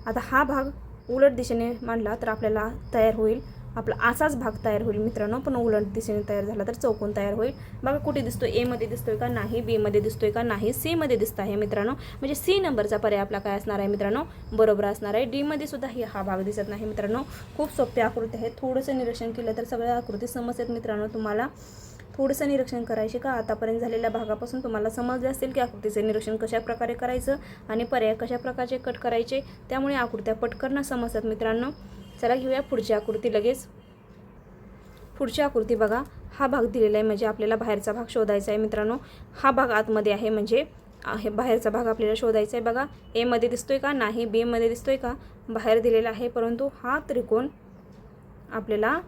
Speaker 1: आता हा भाग उलट दिशेने मांडला तर आपल्याला तयार होईल, आपला असाच भाग तयार होईल मित्रांनो. पण उलट दिशेने तयार झाला तर चौकोन तयार होईल. बघा कुठे दिसतोय, ए मध्ये दिसतोय का नाही, बी मध्ये दिसतोय का नाही, सी मध्ये दिसत आहे मित्रांनो. म्हणजे सी नंबरचा पर्याय आपला काय असणार आहे मित्रांनो, बरोबर असणार आहे. डी मध्ये सुद्धा हा भाग दिसत नाही मित्रांनो. खूप सोप्या आकृती आहेत, थोडंसं निरीक्षण केलं तर सगळ्या आकृती समजतात मित्रांनो. तुम्हाला थोडंसं निरीक्षण करायचे का, आतापर्यंत झालेल्या भागापासून तुम्हाला समजले असेल की आकृतीचे निरीक्षण कशा प्रकारे करायचं आणि पर्याय कशा प्रकारचे कट करायचे. त्यामुळे आकृत्या पटकन समजतात मित्रांनो. चला घेऊया पुढची आकृती लगेच. पुढची आकृती बघा, हा भाग दिलेला आहे म्हणजे आपल्याला बाहेरचा भाग शोधायचा आहे मित्रांनो. हा भाग आतमध्ये आहे म्हणजे बाहेरचा भाग आपल्याला शोधायचा आहे. बघा ए मध्ये दिसतोय का नाही, बी मध्ये दिसतोय का, बाहेर दिलेला आहे. परंतु हा त्रिकोण आपल्याला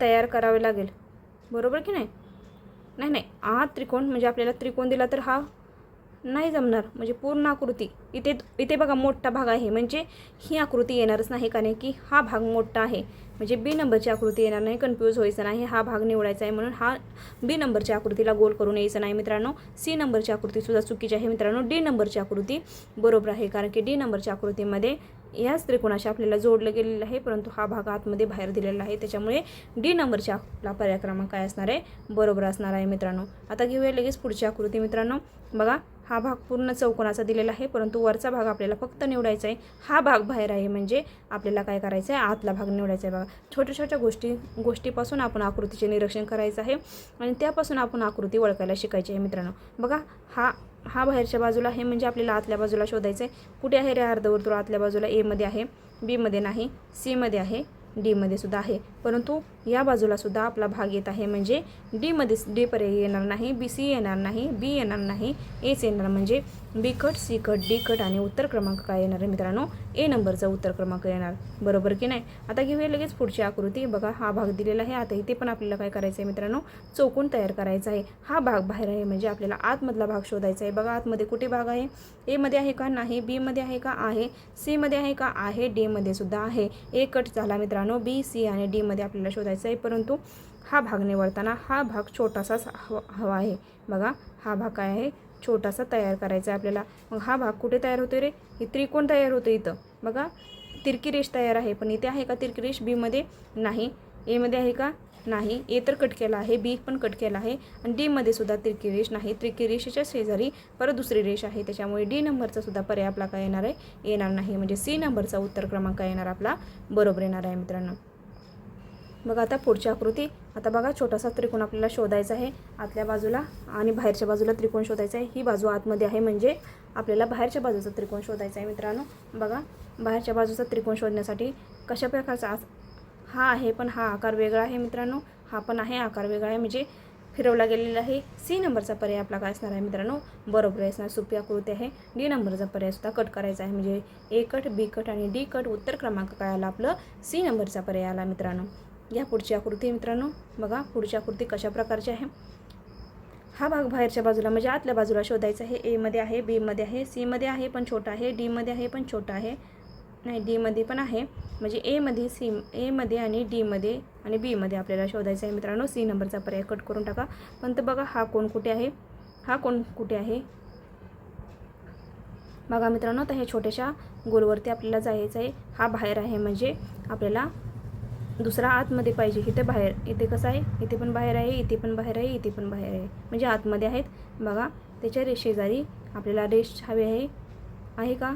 Speaker 1: तयार करावे लागेल. बरोबर की नाही. नाही हा त्रिकोण म्हणजे आपल्याला त्रिकोण दिला तर हा नाही जमणार. म्हणजे पूर्ण आकृती इथे बघा मोठा भाग आहे म्हणजे ही आकृती येणारच नाही कारण की हा भाग मोठा आहे. म्हणजे बी नंबरची आकृती येणार नाही, कन्फ्यूज व्हायचं नाही. हा भाग निवडायचा आहे म्हणून हा बी नंबरच्या आकृतीला गोल करून यायचं नाही मित्रांनो. सी नंबरची आकृतीसुद्धा चुकीची आहे मित्रांनो. डी नंबरची आकृती बरोबर आहे कारण की डी नंबरच्या आकृतीमध्ये याच त्रिकोणाशी आपल्याला जोडलं गेलेलं आहे परंतु हा भाग आतमध्ये बाहेर दिलेला आहे. त्याच्यामुळे डी नंबरच्या आपला पर्याय क्रमांक काय असणार आहे, बरोबर असणार आहे मित्रांनो. आता घेऊया लगेच पुढची आकृती मित्रांनो. बघा हा भाग पूर्ण चौकोनाचा दिलेला आहे परंतु वरचा भाग आपल्याला फक्त निवडायचा आहे. हा भाग बाहेर आहे म्हणजे आपल्याला काय करायचं आहे, आतला भाग निवडायचा आहे. बघा छोट्या छोट्या गोष्टीपासून आपण आकृतीचे निरीक्षण करायचं आहे आणि त्यापासून आपण आकृती ओळखायला शिकायची आहे मित्रांनो. बघा हा बाहेरच्या बाजूला आहे म्हणजे आपल्याला आतल्या बाजूला शोधायचं आहे. कुठे आहे रे अर्धवर्तुळ, आतल्या बाजूला ए मध्ये आहे, बी मध्ये नाही, सी मध्ये आहे, डी मध्ये सुद्धा आहे. परंतु या बाजूला सुद्धा आपला भाग येत आहे, म्हणजे डीमध्ये डी पर्याय येणार नाही, बी सी येणार नाही, बी येणार नाही, एच येणार, म्हणजे B cut, C cut, D cut आणि उत्तर क्रमांक काय येणार आहे मित्रांनो, ए नंबरचा उत्तर क्रमांक येणार. बरोबर की नाही. आता घेऊया लगेच पुढची आकृती. बघा हा भाग दिलेला आहे. आता इथे पण आपल्याला काय करायचं आहे मित्रांनो, चौकोन तयार करायचा आहे. हा भाग बाहेर आहे, म्हणजे आपल्याला आतमधला भाग शोधायचा आहे. बघा आतमध्ये कुठे भाग आहे, ए मध्ये आहे का, नाही, बी मध्ये आहे का, आहे, सी मध्ये आहे का, आहे, डी मध्ये सुद्धा आहे. ए कट झाला मित्रांनो, बी, सी आणि डी मध्ये आपल्याला शोधायचं आहे. परंतु हा भाग निवडताना हा भाग छोटासाच हवा आहे. बघा हा भाग काय आहे, छोटासा तयार करायचा आहे आपल्याला. मग हा भाग कुठे तयार होतो रे, हे त्रिकोण तयार होतं इथं. बघा तिरकी रेष तयार आहे, पण इथे आहे का तिरकी रेष, बी मध्ये नाही, ए मध्ये आहे का, नाही, ए तर कट केला आहे, बी पण कट केला आहे आणि डी मध्ये सुद्धा तिरकी रेष नाही. तिरकी रेषेच्या शेजारी परत दुसरी रेष आहे, त्याच्यामुळे डी नंबरचा सुद्धा पर्याय आपला काय येणार आहे, येणार नाही. म्हणजे सी नंबरचा उत्तर क्रमांक काय येणार आपला, बरोबर येणार आहे मित्रांनो. बघा आता पुढची आकृती. आता बघा छोटासा त्रिकोण आपल्याला शोधायचा आहे आतल्या बाजूला आणि बाहेरच्या बाजूला त्रिकोण शोधायचा आहे. ही बाजू आतमध्ये आहे, म्हणजे आपल्याला बाहेरच्या बाजूचा त्रिकोण शोधायचा आहे मित्रांनो. बघा बाहेरच्या बाजूचा त्रिकोण शोधण्यासाठी कशा प्रकारचा हा आहे, पण हा आकार वेगळा आहे मित्रांनो, हा पण आहे आकार वेगळा आहे, म्हणजे फिरवला गेलेला आहे. सी नंबरचा पर्याय आपला काय असणार आहे मित्रांनो, बरोबर असणार. सोपी आकृती आहे. डी नंबरचा पर्याय सुद्धा कट करायचा आहे, म्हणजे ए कट, बी कट आणि डी कट. उत्तर क्रमांक काय आला, आपलं सी नंबरचा पर्याय आला मित्रांनो. या पुढची आकृती मित्रांनो. बघा पुढची आकृती कशा प्रकारची आहे. हा भाग बाहेरच्या बाजूला म्हणजे आतल्या बाजूला शोधायचा आहे. ए मध्ये आहे, बी मध्ये आहे, सी मध्ये आहे पण छोटा आहे, डी मध्ये आहे पण छोटा आहे, नाही डी मध्ये पण आहे, म्हणजे ए मध्ये आणि डी मध्ये आणि बी मध्ये आपल्याला शोधायचं आहे मित्रांनो. सी नंबरचा पर्याय कट करून टाका. पण तर बघा हा कोण कुठे आहे, हा कोण कुठे आहे. बघा मित्रांनो, तर हे छोट्याशा गोलवरती आपल्याला जायचं आहे. हा बाहेर आहे, म्हणजे आपल्याला दुसरा आतमध्ये पाहिजे. इथे बाहेर, इथे कसं आहे, इथे पण बाहेर आहे, इथे पण बाहेर आहे, इथे पण बाहेर आहे, म्हणजे आतमध्ये आहेत. बघा त्याच्या शेजारी आपल्याला रेष हवी आहे का,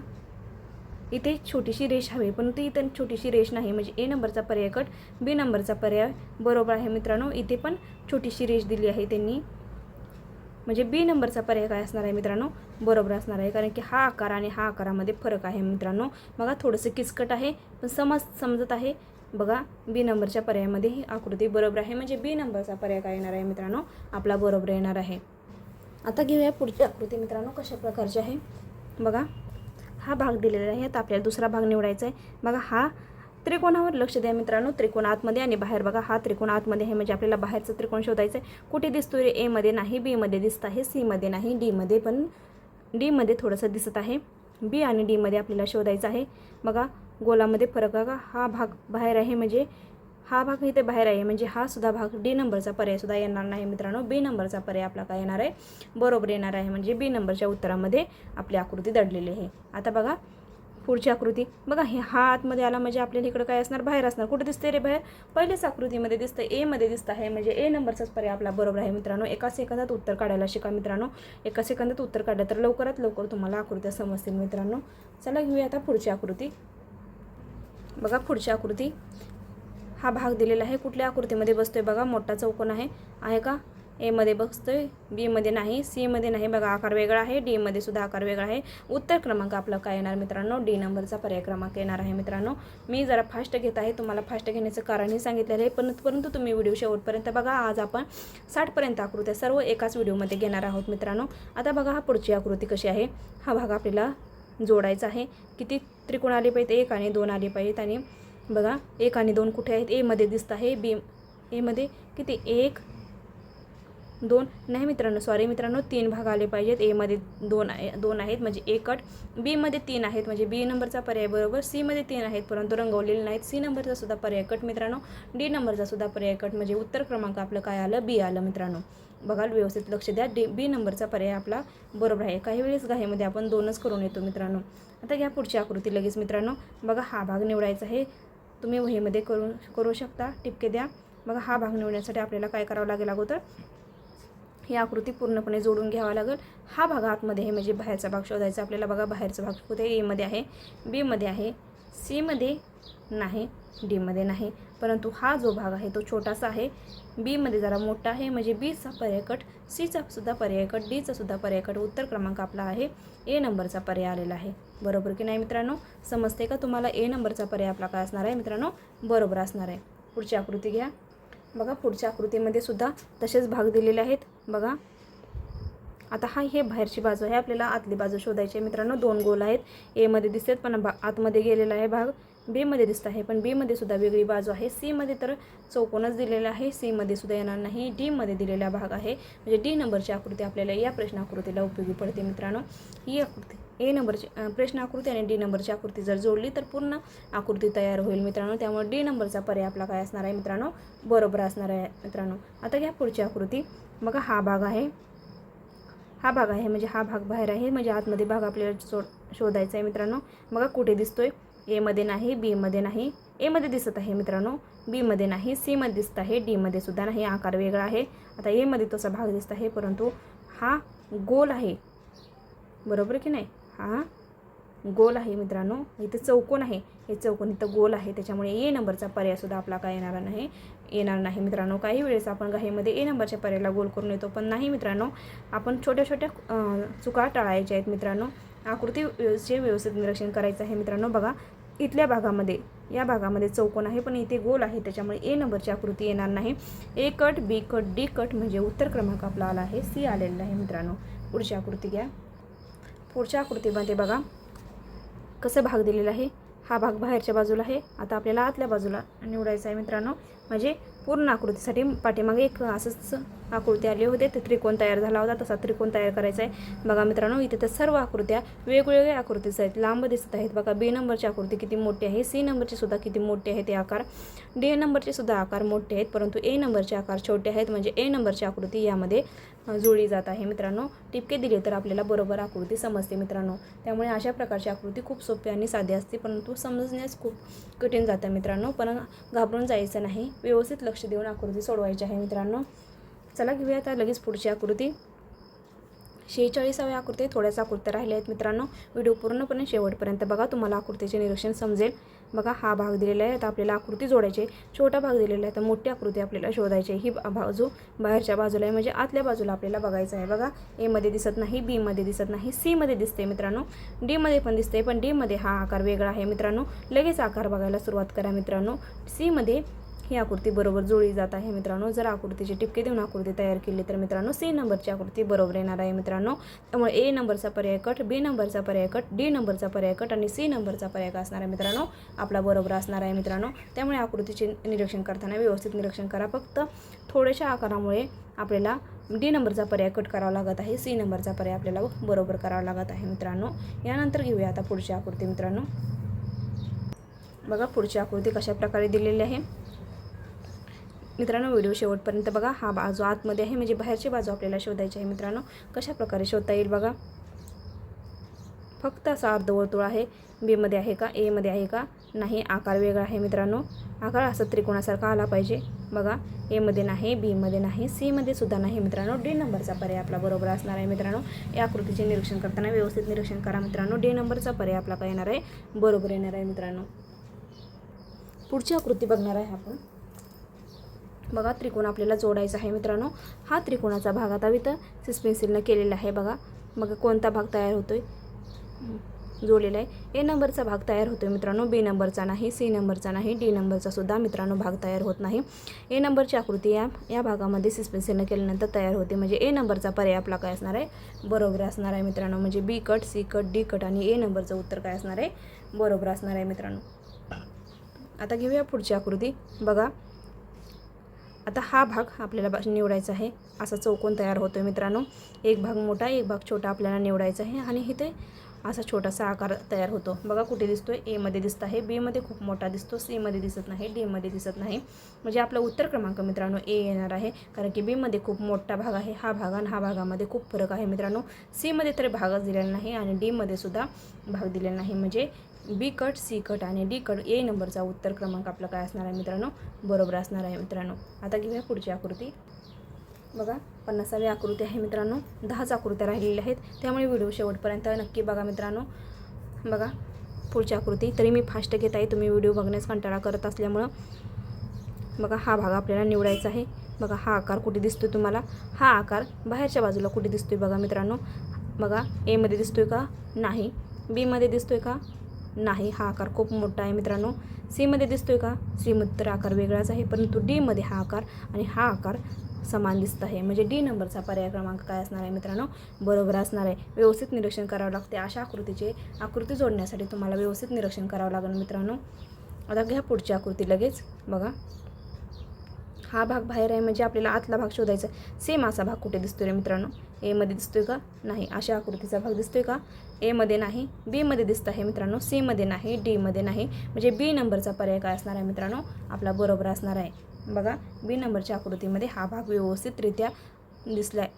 Speaker 1: इथे छोटीशी रेष हवी, पण ती इथं छोटीशी रेष नाही, म्हणजे ए नंबरचा पर्याय कट. बी नंबरचा पर्याय बरोबर आहे मित्रांनो. इथे पण छोटीशी रेष दिली आहे त्यांनी, म्हणजे बी नंबरचा पर्याय काय असणार आहे मित्रांनो, बरोबर असणार आहे. कारण की हा आकार आणि हा आकारामध्ये फरक आहे मित्रांनो. बघा थोडंसं किचकट आहे, पण समजत आहे. बघा बी नंबरच्या पर्यायामध्ये ही आकृती बरोबर आहे, म्हणजे बी नंबरचा पर्याय काय येणार आहे मित्रांनो, आपला बरोबर येणार आहे. आता घेऊया पुढची आकृती मित्रांनो, कशा प्रकारची आहे. बघा हा भाग दिलेला आहे, आता आपल्याला दुसरा भाग निवडायचा आहे. बघा हा त्रिकोणावर लक्ष द्या मित्रांनो. त्रिकोण आतमध्ये आणि बाहेर. बघा हा त्रिकोण आतमध्ये आहे, म्हणजे आपल्याला बाहेरचं त्रिकोण शोधायचं आहे. कुठे दिसतो रे, ए मध्ये नाही, बी मध्ये दिसत आहे, सी मध्ये नाही, डी मध्ये पण, डी मध्ये थोडंसं दिसत आहे, बी आणि डी मध्ये आपल्याला शोधायचं आहे. बघा गोलामध्ये फरक बघा, हा भाग बाहेर आहे, म्हणजे हा भाग इथे बाहेर आहे, म्हणजे हा सुद्धा भाग डी नंबरचा पर्याय सुद्धा येणार नाही मित्रांनो. बी नंबरचा पर्याय आपला काय येणार आहे, बरोबर येणार आहे, म्हणजे बी नंबरच्या उत्तरामध्ये आपली आकृती दडलेली आहे. आता बघा पुढची आकृती. बघा हा आतमध्ये आला, म्हणजे आपल्याला इकडं काय असणार, बाहेर असणार. कुठे दिसते रे बाहेर, पहिल्याच आकृतीमध्ये दिसतं, ए मध्ये दिसतं आहे, म्हणजे ए नंबरचाच पर्याय आपला बरोबर आहे मित्रांनो. एका सेकंदात उत्तर काढायला शिका मित्रांनो. एका सेकंदात उत्तर काढलं तर लवकरात लवकर तुम्हाला आकृत्या समजतील मित्रांनो. चला घेऊया आता पुढची आकृती. बघा पुढची आकृती. हा भाग दिलेला आहे, कुठल्या आकृतीमध्ये बसतोय. बघा मोठा चौकोन आहे का, ए मध्ये बसतोय, बी मध्ये नाही, सी मध्ये नाही. बघा आकार वेगळा आहे, डी मध्ये सुद्धा आकार वेगळा आहे. उत्तर क्रमांक आपला काय येणार मित्रांनो, डी नंबरचा पर्याय क्रमांक येणार आहे मित्रांनो. मी जरा फास्ट घेत आहे, तुम्हाला फास्ट घेण्याचं कारणही सांगितलेलं आहे, परंतु तुम्ही व्हिडिओ शेवटपर्यंत बघा. आज आपण 60पर्यंत आकृत्या सर्व एकाच व्हिडिओमध्ये घेणार आहोत मित्रांनो. आता बघा हा पुढची आकृती कशी आहे. हा भाग आपल्याला जोडायचा आहे. किती त्रिकोण आले पाहिजेत, 1 आणि 2 आले पाहिजेत. आणि बघा 1 आणि 2 कुठे आहेत, ए मध्ये दिसत आहे, बी ए मध्ये किती 1 2 नाही मित्रांनो, सॉरी मित्रांनो, 3 भाग आले पाहिजेत. ए मध्ये 2 आहेत, म्हणजे ए कट. बी मध्ये 3 आहेत, म्हणजे बी नंबरचा पर्याय बरोबर. सी मध्ये 3 आहेत, परंतु रंगवलेले नाहीत. सी नंबरचा सुद्धा पर्याय कट मित्रांनो. डी नंबरचा सुद्धा पर्याय कट, म्हणजे उत्तर क्रमांक आपलं काय आलं, बी आलं मित्रांनो. बघा व्यवस्थित लक्ष द्या. बी नंबरचा पर्याय आपला बरोबर आहे. काही वेळेस घाईमध्ये आपण 2च करून येतो मित्रांनो. आता घ्या पुढची आकृती लगेच मित्रांनो. बघा हा भाग निवडायचा आहे, तुम्ही वहीमध्ये करू शकता, टिपके द्या. बघा हा भाग निवडण्यासाठी आपल्याला काय करावं लागेल, अगोदर ही आकृती पूर्णपणे जोडून घ्यावा लागेल. हा भाग आतमध्ये आहे, म्हणजे बाहेरचा भाग शोधायचा आपल्याला. बघा बाहेरचा भाग कुठे, ए मध्ये आहे, बी मध्ये आहे, सी मध्ये नाही, डी मध्ये नाही, परंतु हा जो भाग आहे तो छोटासा आहे. बी मध्ये जरा मोठा आहे, म्हणजे बीचा पर्याय कट, सीचा सुद्धा पर्याय कट, डीचा सुद्धा पर्याय कट. उत्तर क्रमांक आपला आहे ए नंबरचा पर्याय आलेला आहे. बरोबर की नाही मित्रांनो, समजते का तुम्हाला. ए नंबरचा पर्याय आपला काय असणार आहे मित्रांनो, बरोबर असणार आहे. पुढची आकृती घ्या. बघा पुढच्या आकृतीमध्ये सुद्धा तसेच भाग दिलेले आहेत बघा. आता हे बाहेरची बाजू आहे, आपल्याला आतली बाजू शोधायची आहे मित्रांनो. 2 गोल आहेत, ए मध्ये दिसतात पण आतमध्ये गेलेला आहे भाग, बी मध्ये दिसत आहे पण बी मध्ये सुद्धा वेगळी बाजू आहे. सी मध्ये तर चौकोनच दिलेला आहे, सी मध्ये सुद्धा येणार नाही. डी मध्ये दिलेला भाग आहे, म्हणजे डी नंबरची आकृती आपल्याला या प्रश्न आकृतीला उपयोगी पडते मित्रांनो. ही आकृती ए नंबरची प्रश्न आकृती आणि डी नंबरची आकृती जर जोडली तर पूर्ण आकृती तयार होईल मित्रांनो. त्यामुळे डी नंबरचा पर्याय आपला काय असणार आहे मित्रांनो, बरोबर असणार आहे मित्रांनो. आता घ्या पुढची आकृती. बघा हा भाग आहे, हा भाग आहे म्हणजे हा भाग बाहेर आहे, म्हणजे आतमध्ये भाग आपल्याला शोधायचा आहे मित्रांनो. बघा कुठे दिसतोय, ए मध्ये नाही, बी मध्ये नाही. ए मध्ये दिसत आहे मित्रांनो, बी मध्ये नाही, सी मध्ये दिसत आहे, डी मध्ये सुद्धा नाही. आकार वेगळा आहे. आता ए मध्ये तसा भाग दिसत आहे परंतु हा गोल आहे, बरोबर की नाही. हा गोल आहे मित्रांनो, इथे चौकोन आहे, हे चौकोन इथं गोल आहे, त्याच्यामुळे ए नंबरचा पर्याय सुद्धा आपला काय येणार नाही मित्रांनो. काही वेळेस आपण घाईमध्ये ए नंबरच्या पर्यायाला गोल करून येतो, पण नाही मित्रांनो. आपण छोट्या छोट्या चुका टाळायच्या आहेत मित्रांनो. आकृतीचे व्यवस्थित निरीक्षण करायचं आहे मित्रांनो. बघा इथल्या भागामध्ये, या भागामध्ये चौकोन आहे पण इथे गोल आहे, त्याच्यामुळे ए नंबरची आकृती येणार नाही. ए कट, बी कट, डी कट म्हणजे उत्तर क्रमांक आपला आला आहे, सी आलेला आहे मित्रांनो. पुढची आकृती घ्या. पुढच्या आकृतीमध्ये बघा कसं भाग दिलेला आहे. हा भाग बाहेरच्या बाजूला आहे, आता आपल्याला आतल्या बाजूला निवडायचा आहे मित्रांनो. म्हणजे पूर्ण आकृतीसाठी पाठीमागे एक असंच आकृती आली होते, ते त्रिकोण तयार झाला होता, तसा त्रिकोण तयार करायचा आहे. बघा मित्रांनो इथे तर सर्व आकृत्या वेगवेगळ्या आकृतीच आहेत, लांब दिसत आहेत. बघा बी नंबरची आकृती किती मोठी आहे, सी नंबरची सुद्धा किती मोठी आहे ते आकार, डी नंबरचे सुद्धा आकार मोठे आहेत, परंतु ए नंबरचे आकार छोटे आहेत. म्हणजे ए नंबरची आकृती यामध्ये जुळली जात आहे मित्रांनो. टिपके दिले तर आपल्याला बरोबर आकृती समजते मित्रांनो. त्यामुळे अशा प्रकारची आकृती खूप सोपी आणि साधी असते, परंतु समजण्यास खूप कठीण जातं मित्रांनो. पण घाबरून जायचं नाही, व्यवस्थित लक्ष देऊन आकृती सोडवायची आहे मित्रांनो. चला घेऊया आता लगेच पुढची आकृती. 46व्या आकृती. थोड्याच आकृत्या राहिल्या आहेत मित्रांनो. व्हिडिओ पूर्णपणे शेवटपर्यंत बघा, तुम्हाला आकृतीचे निरीक्षण समजेल. बघा हा भाग दिलेला आहे, आता आपल्याला आकृती जोडायची आहे. छोटा भाग दिलेला आहे तर मोठी आकृती आपल्याला शोधायची आहे. ही बाजू बाहेरच्या बाजूला आहे, म्हणजे आतल्या बाजूला आपल्याला बघायचं आहे. बघा ए मध्ये दिसत नाही, बी मध्ये दिसत नाही, सी मध्ये दिसते मित्रांनो, डी मध्ये पण दिसते, पण डी मध्ये हा आकार वेगळा आहे मित्रांनो. लगेच आकार बघायला सुरुवात करा मित्रांनो. सी मध्ये ही आकृती बरोबर जुळली जात आहे मित्रांनो. जर आकृतीचे टिपके देऊन आकृती तयार केली तर मित्रांनो सी नंबरची आकृती बरोबर येणार आहे मित्रांनो. त्यामुळे ए नंबरचा पर्याय कट, बी नंबरचा पर्याय कट, डी नंबरचा पर्याय कट आणि सी नंबरचा पर्याय का असणार आहे मित्रांनो, आपला बरोबर असणार आहे मित्रांनो. त्यामुळे आकृतीचे निरीक्षण करताना व्यवस्थित निरीक्षण करा. फक्त थोड्याशा आकारामुळे आपल्याला डी नंबरचा पर्याय कट करावा लागत आहे, सी नंबरचा पर्याय आपल्याला बरोबर करावा लागत आहे मित्रांनो. यानंतर घेऊया आता पुढची आकृती मित्रांनो. बघा पुढची आकृती कशा प्रकारे दिलेली आहे मित्रांनो. व्हिडिओ शेवटपर्यंत बघा. हा बाजू आतमध्ये आहे, म्हणजे बाहेरची बाजू आपल्याला शोधायची आहे मित्रांनो. कशा प्रकारे शोधता येईल बघा. फक्त असा अर्धवर्तुळ आहे, बी मध्ये आहे का, ए मध्ये आहे का, नाही, आकार वेगळा आहे मित्रांनो. आकार असा त्रिकोणासारखा आला पाहिजे. बघा ए मध्ये नाही, बी मध्ये नाही, सी मध्ये सुद्धा नाही मित्रांनो. डी नंबरचा पर्याय आपला बरोबर असणार आहे मित्रांनो. या आकृतीचे निरीक्षण करताना व्यवस्थित निरीक्षण करा मित्रांनो. डी नंबरचा पर्याय आपला काय येणार आहे, बरोबर येणार आहे मित्रांनो. पुढची आकृती बघणार आहे आपण. बघा त्रिकोण आपल्याला जोडायचा आहे मित्रांनो. हा त्रिकोणाचा भाग आता इथं सिस पेन्सिलनं केलेला आहे. बघा कोणता भाग तयार होतोय, जोडलेला आहे. ए नंबरचा भाग तयार होतोय मित्रांनो, बी नंबरचा नाही, सी नंबरचा नाही, डी नंबरचा सुद्धा मित्रांनो भाग तयार होत नाही. ए नंबरची आकृती या भागामध्ये सिस पेन्सिलनं केल्यानंतर तयार होते, म्हणजे ए नंबरचा पर्याय आपला काय असणार आहे, बरोबर असणार आहे मित्रांनो. म्हणजे B cut, C cut, D cut आणि ए नंबरचं उत्तर काय असणार आहे, बरोबर असणार आहे मित्रांनो. आता घेऊया पुढची आकृती. बघा आता हा भाग आपल्याला निवडायचा आहे. असा चौकोन तयार होतो मित्रांनो. एक भाग मोठा, एक भाग छोटा आपल्याला निवडायचा आहे आणि इथे असा छोटासा आकार तयार होतो. बघा कुठे दिसतोय, ए मध्ये दिसत आहे, बी मध्ये खूप मोठा दिसतो, सी मध्ये दिसत नाही, डी मध्ये दिसत नाही. म्हणजे आपला उत्तर क्रमांक मित्रांनो ए येणार आहे, कारण की बी मध्ये खूप मोठा भाग आहे. हा भाग आणि हा भागामध्ये खूप फरक आहे मित्रांनो. सी मध्ये तर भागच दिलेला नाही आणि डी मध्ये सुद्धा भाग दिलेला नाही. म्हणजे बी कट, सी कट आणि डी कट, ए नंबरचा उत्तर क्रमांक आपला काय असणार आहे मित्रांनो, बरोबर असणार आहे मित्रांनो. आता घेऊया पुढची आकृती. बघा 50वी आकृती आहे मित्रांनो. 10च आकृत्या राहिलेल्या आहेत, त्यामुळे व्हिडिओ शेवटपर्यंत नक्की बघा मित्रांनो. बघा पुढची आकृती. तरी मी फास्ट घेत आहे, तुम्ही व्हिडिओ बघण्यास कंटाळा करत असल्यामुळं. बघा हा भाग आपल्याला निवडायचा आहे. बघा हा आकार कुठे दिसतोय तुम्हाला, हा आकार बाहेरच्या बाजूला कुठे दिसतोय बघा मित्रांनो. बघा ए मध्ये दिसतोय का, नाही, बी मध्ये दिसतोय का, नाही, हा आकार खूप मोठा आहे मित्रांनो. सीमध्ये दिसतोय का? सीमध्ये तर आकार वेगळाच आहे, परंतु डीमध्ये हा आकार आणि हा आकार समान दिसत आहे. म्हणजे डी नंबरचा पर्याय क्रमांक काय असणार आहे मित्रांनो? बरोबर असणार आहे. व्यवस्थित निरीक्षण करावं लागते. अशा आकृती जोडण्यासाठी तुम्हाला व्यवस्थित निरीक्षण करावं लागेल मित्रांनो. आता घ्या पुढची आकृती लगेच. बघा, हा भाग बाहेर आहे म्हणजे आपल्याला आतला भाग शोधायचा. सेम असा भाग कुठे दिसतोय रे मित्रांनो? एमध्ये दिसतोय का? नाही. अशा आकृतीचा भाग दिसतोय का? एमध्ये नाही. बीमध्ये दिसत आहे मित्रांनो. सीमध्ये नाही. डीमध्ये नाही. म्हणजे बी नंबरचा पर्याय काय असणार आहे मित्रांनो? आपला बरोबर असणार आहे. बघा, बी नंबरच्या आकृतीमध्ये हा भाग व्यवस्थितरित्या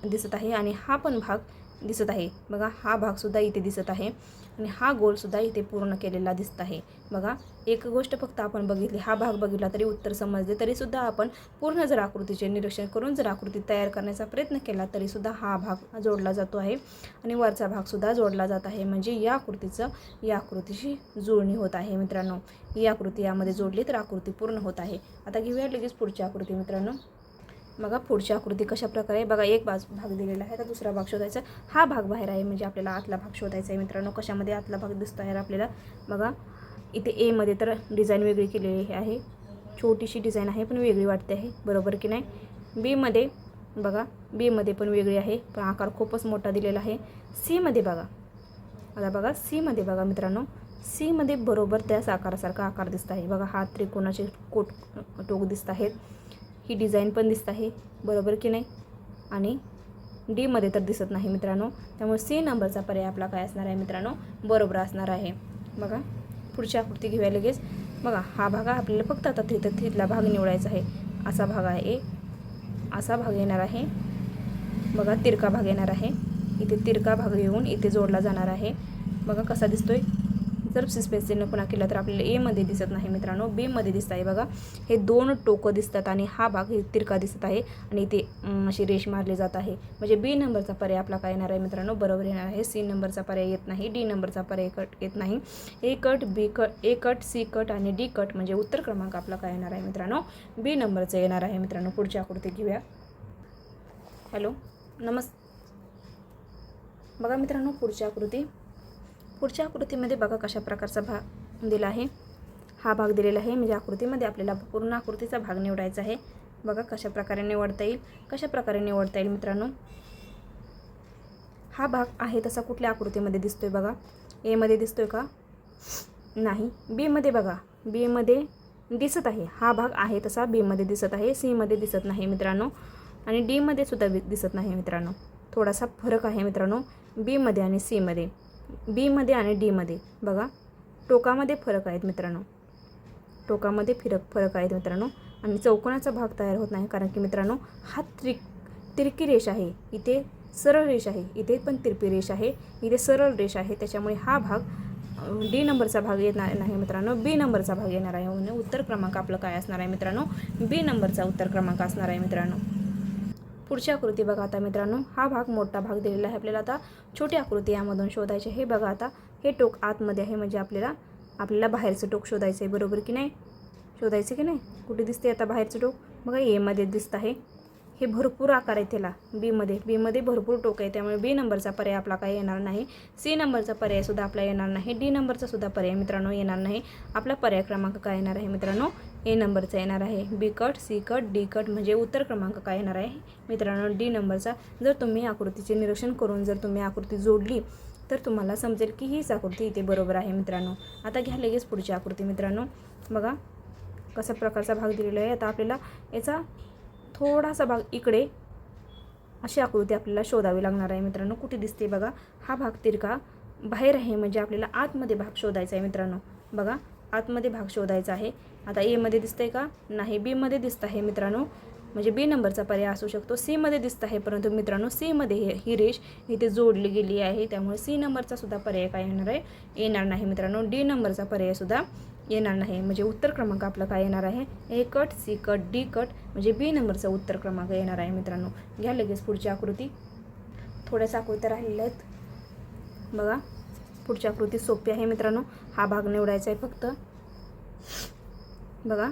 Speaker 1: दिसत आहे आणि हा पण भाग दिसत आहे. बघा, हा भागसुद्धा इथे दिसत आहे आणि हा गोलसुद्धा इथे पूर्ण केलेला दिसत आहे. बघा, एक गोष्ट फक्त आपण बघितली, हा भाग बघितला तरी उत्तर समजले, तरीसुद्धा आपण पूर्ण जर आकृतीचे निरीक्षण करून जर आकृती तयार करण्याचा प्रयत्न केला तरीसुद्धा हा भाग जोडला जातो आहे आणि वरचा भागसुद्धा जोडला जात आहे. म्हणजे या आकृतीशी जुळणी होत आहे मित्रांनो. ही आकृती यामध्ये जोडली तर आकृती पूर्ण होत आहे. आता घेऊया लगेच पुढची आकृती मित्रांनो. बघा, पुढची आकृती कशा प्रकारे, बघा, एक भाग दिलेला आहे, तर दुसरा भाग शोधायचा. हा भाग बाहेर आहे म्हणजे आपल्याला आतला भाग शोधायचा आहे मित्रांनो. कशामध्ये आतला भाग दिसतो आहे आपल्याला? बघा, इथे एमध्ये तर डिझाईन वेगळी केलेली आहे, छोटीशी डिझाईन आहे पण वेगळी वाटते आहे, बरोबर की नाही? बीमध्ये बघा, बीमध्ये पण वेगळी आहे पण आकार खूपच मोठा दिलेला आहे. सीमध्ये बघा, आता बघा, सीमध्ये बघा मित्रांनो, सीमध्ये बरोबर त्याच आकारासारखा आकार दिसत आहे. बघा, हा त्रिकोणाचे टोक दिसत आहेत, ही डिझाईन पण दिसत आहे, बरोबर की नाही? आणि डीमध्ये तर दिसत नाही मित्रांनो. त्यामुळे सी नंबरचा पर्याय आपला काय असणार आहे मित्रांनो? बरोबर असणार आहे. बघा, पुढची आकृती घेऊया लगेच. बघा, हा भाग आपल्याला फक्त आता तिथला भाग निवडायचा आहे. असा भाग आहे, असा भाग येणार आहे. बघा, तिरका भाग येणार आहे. इथे तिरका भाग येऊन इथे जोडला जाणार आहे. बघा कसा दिसतोय. जर सस्पेन्सने पुन्हा केला तर आपल्याला एमध्ये दिसत नाही मित्रांनो, बीमध्ये दिसत आहे. बघा, हे दोन टोकं दिसतात आणि हा भाग हे तिरका दिसत आहे आणि इथे अशी रेष मारली जात आहे. म्हणजे बी नंबरचा पर्याय आपला काय येणार आहे मित्रांनो? बरोबर येणार आहे. सी नंबरचा पर्याय येत नाही, डी नंबरचा पर्याय येत नाही. ए कट, बी कट, ए कट, सी कट आणि डी कट म्हणजे उत्तर क्रमांक आपला काय येणार आहे मित्रांनो? बी नंबरचं येणार आहे मित्रांनो. पुढची आकृती घेऊया. हॅलो, बघा मित्रांनो, पुढच्या आकृतीमध्ये बघा कशा प्रकारचा भाग दिला आहे. हा भाग दिलेला आहे म्हणजे आकृतीमध्ये आपल्याला पूर्ण आकृतीचा भाग निवडायचा आहे. बघा कशा प्रकारे निवडता येईल मित्रांनो. हा भाग आहे तसा कुठल्या आकृतीमध्ये दिसतोय? बघा, एमध्ये दिसतोय का? नाही. बीमध्ये बघा, बीमध्ये दिसत आहे. हा भाग आहे तसा बीमध्ये दिसत आहे, सीमध्ये दिसत नाही मित्रांनो आणि डीमध्ये सुद्धा दिसत नाही मित्रांनो. थोडासा फरक आहे मित्रांनो बीमध्ये आणि सीमध्ये. बीमध्ये आणि डीमध्ये बघा, टोकामध्ये फरक आहेत मित्रांनो, फरक आहेत मित्रांनो. आणि चौकोनाचा भाग तयार होत नाही कारण की मित्रांनो हा तिरकी रेष आहे, इथे सरळ रेष आहे, इथे पण तिरपी रेष आहे, इथे सरळ रेष आहे. त्याच्यामुळे हा भाग डी नंबरचा भाग येणार नाही मित्रांनो, बी नंबरचा भाग येणार आहे. म्हणून उत्तर क्रमांक आपलं काय असणार आहे मित्रांनो? बी नंबरचा उत्तर क्रमांक असणार आहे मित्रांनो. पुढची आकृती बघा आता मित्रांनो, हा भाग मोठा भाग दिलेला आहे आपल्याला. आता छोटी आकृती यामधून शोधायची. हे बघा, आता हे टोक आतमध्ये आहे म्हणजे आपल्याला बाहेरचं टोक शोधायचं आहे, बरोबर की नाही? शोधायचं की नाही? कुठे दिसते आता बाहेरचं टोक? बघा, एमध्ये दिसत आहे. हे भरपूर आकार आहे त्याला, बीमध्ये भरपूर टोक आहे, त्यामुळे बी नंबरचा पर्याय आपला काय येणार नाही. सी नंबरचा पर्याय सुद्धा आपला येणार नाही, डी नंबरचा सुद्धा पर्याय मित्रांनो येणार नाही. आपला पर्याय क्रमांक काय येणार आहे मित्रांनो? ए नंबरचा येणार आहे. B cut, C cut, D cut म्हणजे उत्तर क्रमांक काय येणार आहे मित्रांनो? डी नंबरचा. जर तुम्ही आकृतीचे निरीक्षण करून जर तुम्ही आकृती जोडली तर तुम्हाला समजेल की हीच आकृती इथे बरोबर आहे मित्रांनो. आता घ्या लगेच पुढची आकृती मित्रांनो. बघा कशा प्रकारचा भाग दिलेला आहे. आता आपल्याला याचा थोडासा भाग इकडे अशी आकृती आपल्याला शोधावी लागणार आहे मित्रांनो. कुठे दिसते? बघा, हा भाग तिरका बाहेर आहे म्हणजे आपल्याला आतमध्ये भाग शोधायचा आहे मित्रांनो. बघा, आतमध्ये भाग शोधायचा आहे. आता एमध्ये दिसतंय का? नाही. बीमध्ये दिसत आहे मित्रांनो, म्हणजे बी नंबरचा पर्याय असू शकतो. सीमध्ये दिसत आहे परंतु मित्रांनो सीमध्ये ही रेष इथे जोडली गेली आहे, त्यामुळे सी नंबरचा सुद्धा पर्याय काय येणार आहे? येणार नाही मित्रांनो. डी नंबरचा पर्याय सुद्धा येणार नाही. म्हणजे उत्तर क्रमांक आपला काय येणार आहे? A cut, C cut, D cut म्हणजे बी नंबरचा उत्तर क्रमांक येणार आहे मित्रांनो. घ्या लगेच पुढची आकृती. थोड्याच आकृत्या राहिलेल्या आहेत. बघा, पुढची आकृती सोपी आहे मित्रांनो. हा भाग निवडायचा आहे फक्त. बघा,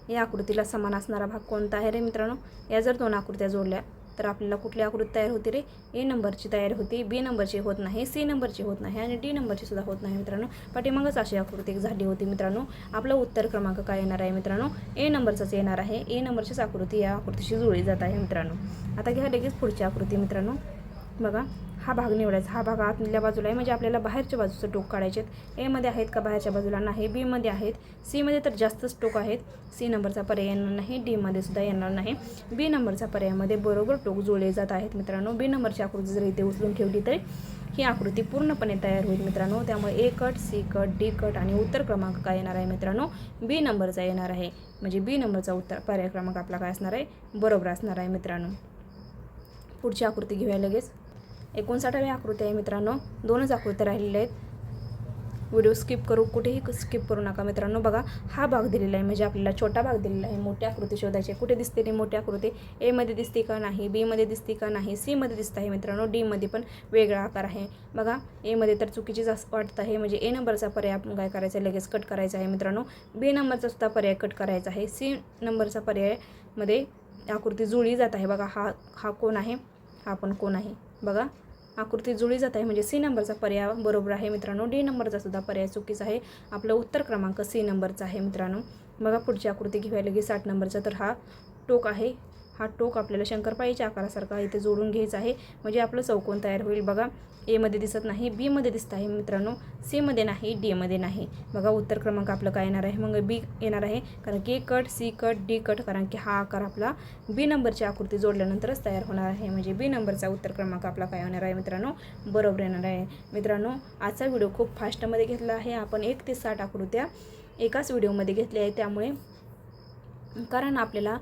Speaker 1: या आकृतीला समान असणारा भाग कोणता आहे रे मित्रांनो? या जर दोन आकृत्या जोडल्या तर आपल्याला कुठली आकृती तयार होते रे? ए नंबरची तयार होती, बी नंबरची होत नाही, सी नंबरची होत नाही आणि डी नंबरची सुद्धा होत नाही मित्रांनो. पाठीमागच अशी आकृती एक झाली होती मित्रांनो. आपलं उत्तर क्रमांक काय येणार आहे मित्रांनो? ए नंबरचाच येणार आहे. ए नंबरचीच आकृती या आकृतीशी जुळली जात आहे मित्रांनो. आता घ्या लगेच पुढची आकृती मित्रांनो. बघा, हा भाग निवडायचा. हा भाग आतल्या बाजूला आहे म्हणजे आपल्याला बाहेरच्या बाजूचं टोक काढायचे आहेत. एमध्ये आहेत का बाहेरच्या बाजूला? नाही. बीमध्ये आहेत. सीमध्ये तर जास्तच टोक आहेत. सी नंबरचा पर्याय येणार नाही. डीमध्ये सुद्धा येणार नाही. बी नंबरचा पर्यायामध्ये बरोबर टोक जुळले जात आहेत मित्रांनो. बी नंबरची आकृती जर इथे उचलून ठेवली तर ही आकृती पूर्णपणे तयार होईल मित्रांनो. त्यामुळे A cut, C cut, D cut आणि उत्तर क्रमांक काय येणार आहे मित्रांनो? बी नंबरचा येणार आहे. म्हणजे बी नंबरचा उत्तर पर्याय क्रमांक आपला काय असणार आहे? बरोबर असणार आहे मित्रांनो. पुढची आकृती घेऊया लगेच. 59वी आकृती आहे मित्रांनो. 2च आकृत्या राहिलेल्या आहेत. व्हिडिओ स्किप कुठेही स्किप करू नका मित्रांनो. बघा, हा भाग दिलेला आहे म्हणजे आपल्याला छोटा भाग दिलेला आहे. मोठी आकृती शोधायची. कुठे दिसते ती मोठी आकृती? एमध्ये दिसते का? नाही. बीमध्ये दिसते का? नाही. सीमध्ये दिसत आहे मित्रांनो. डीमध्ये पण वेगळा आकार आहे. बघा, एमध्ये तर चुकीचीच वाटत आहे म्हणजे ए नंबरचा पर्याय आपण काय करायचा आहे? लगेच कट करायचा आहे मित्रांनो. बी नंबरचा सुद्धा पर्याय कट करायचा आहे. सी नंबरचा पर्यायमध्ये आकृती जुळली जात आहे. बघा, हा कोण आहे? हा पण कोण आहे? बघा, आकृती जुळली जात आहे म्हणजे सी नंबरचा पर्याय बरोबर आहे मित्रांनो. डी नंबरचा सुद्धा पर्याय चुकीचा आहे. आपलं उत्तर क्रमांक सी नंबरचा आहे मित्रांनो. बघा, पुढची आकृती घेऊया लगेच. 60 नंबरचा. तर हा टोक आहे. हा टोक आपल्याला शंकरपाळीच्या आकारासारखा इथे जोडून घ्यायचा आहे म्हणजे आपलं चौकोन तयार होईल. बघा, एमध्ये दिसत नाही, बीमध्ये दिसत आहे मित्रांनो, सीमध्ये नाही, डीमध्ये नाही. बघा, उत्तर क्रमांक आपलं काय येणार आहे? मग बी येणार आहे कारण की A cut, C cut, D cut, कारण की हा आकार आपला बी नंबरची आकृती जोडल्यानंतरच तयार होणार आहे म्हणजे बी नंबरचा उत्तर क्रमांक आपला काय होणार आहे मित्रांनो? बरोबर येणार आहे मित्रांनो. आजचा व्हिडिओ खूप फास्टमध्ये घेतला आहे आपण. 1 ते 60 आकृत्या एकाच व्हिडिओमध्ये घेतल्या आहे. त्यामुळे कारण आपल्याला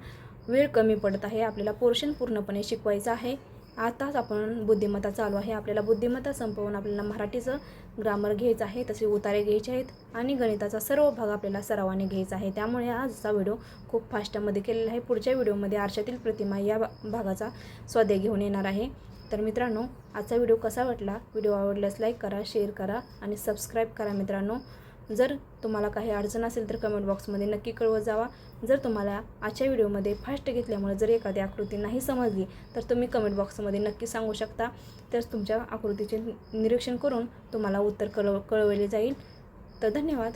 Speaker 1: वेळ कमी पडत आहे. आपल्याला पोर्शन पूर्णपणे शिकवायचं आहे. आताच आपण बुद्धिमत्ता चालू आहे. आपल्याला बुद्धिमत्ता संपवून आपल्याला मराठीचं ग्रामर घ्यायचं आहे, तसे उतारे घ्यायचे आहेत आणि गणिताचा सर्व भाग आपल्याला सरावाने घ्यायचा आहे. त्यामुळे आजचा व्हिडिओ खूप फास्टमध्ये केलेला आहे. पुढच्या व्हिडिओमध्ये आरशातील प्रतिमा या भागाचा स्वाध्याय घेऊन येणार आहे. तर मित्रांनो, आजचा व्हिडिओ कसा वाटला? व्हिडिओ आवडल्यास लाईक करा, शेअर करा आणि सबस्क्राईब करा मित्रांनो. जर तुम्हाला काही अडचण असेल तर कमेंट बॉक्समध्ये नक्की कळवत जावा. जर तुम्हाला आजच्या व्हिडिओमध्ये फास्ट घेतल्यामुळे जर एखादी आकृती नाही समजली तर तुम्ही कमेंट बॉक्समध्ये नक्की सांगू शकता. तर तुमच्या आकृतीचे निरीक्षण करून तुम्हाला उत्तर कळवले जाईल. तर धन्यवाद.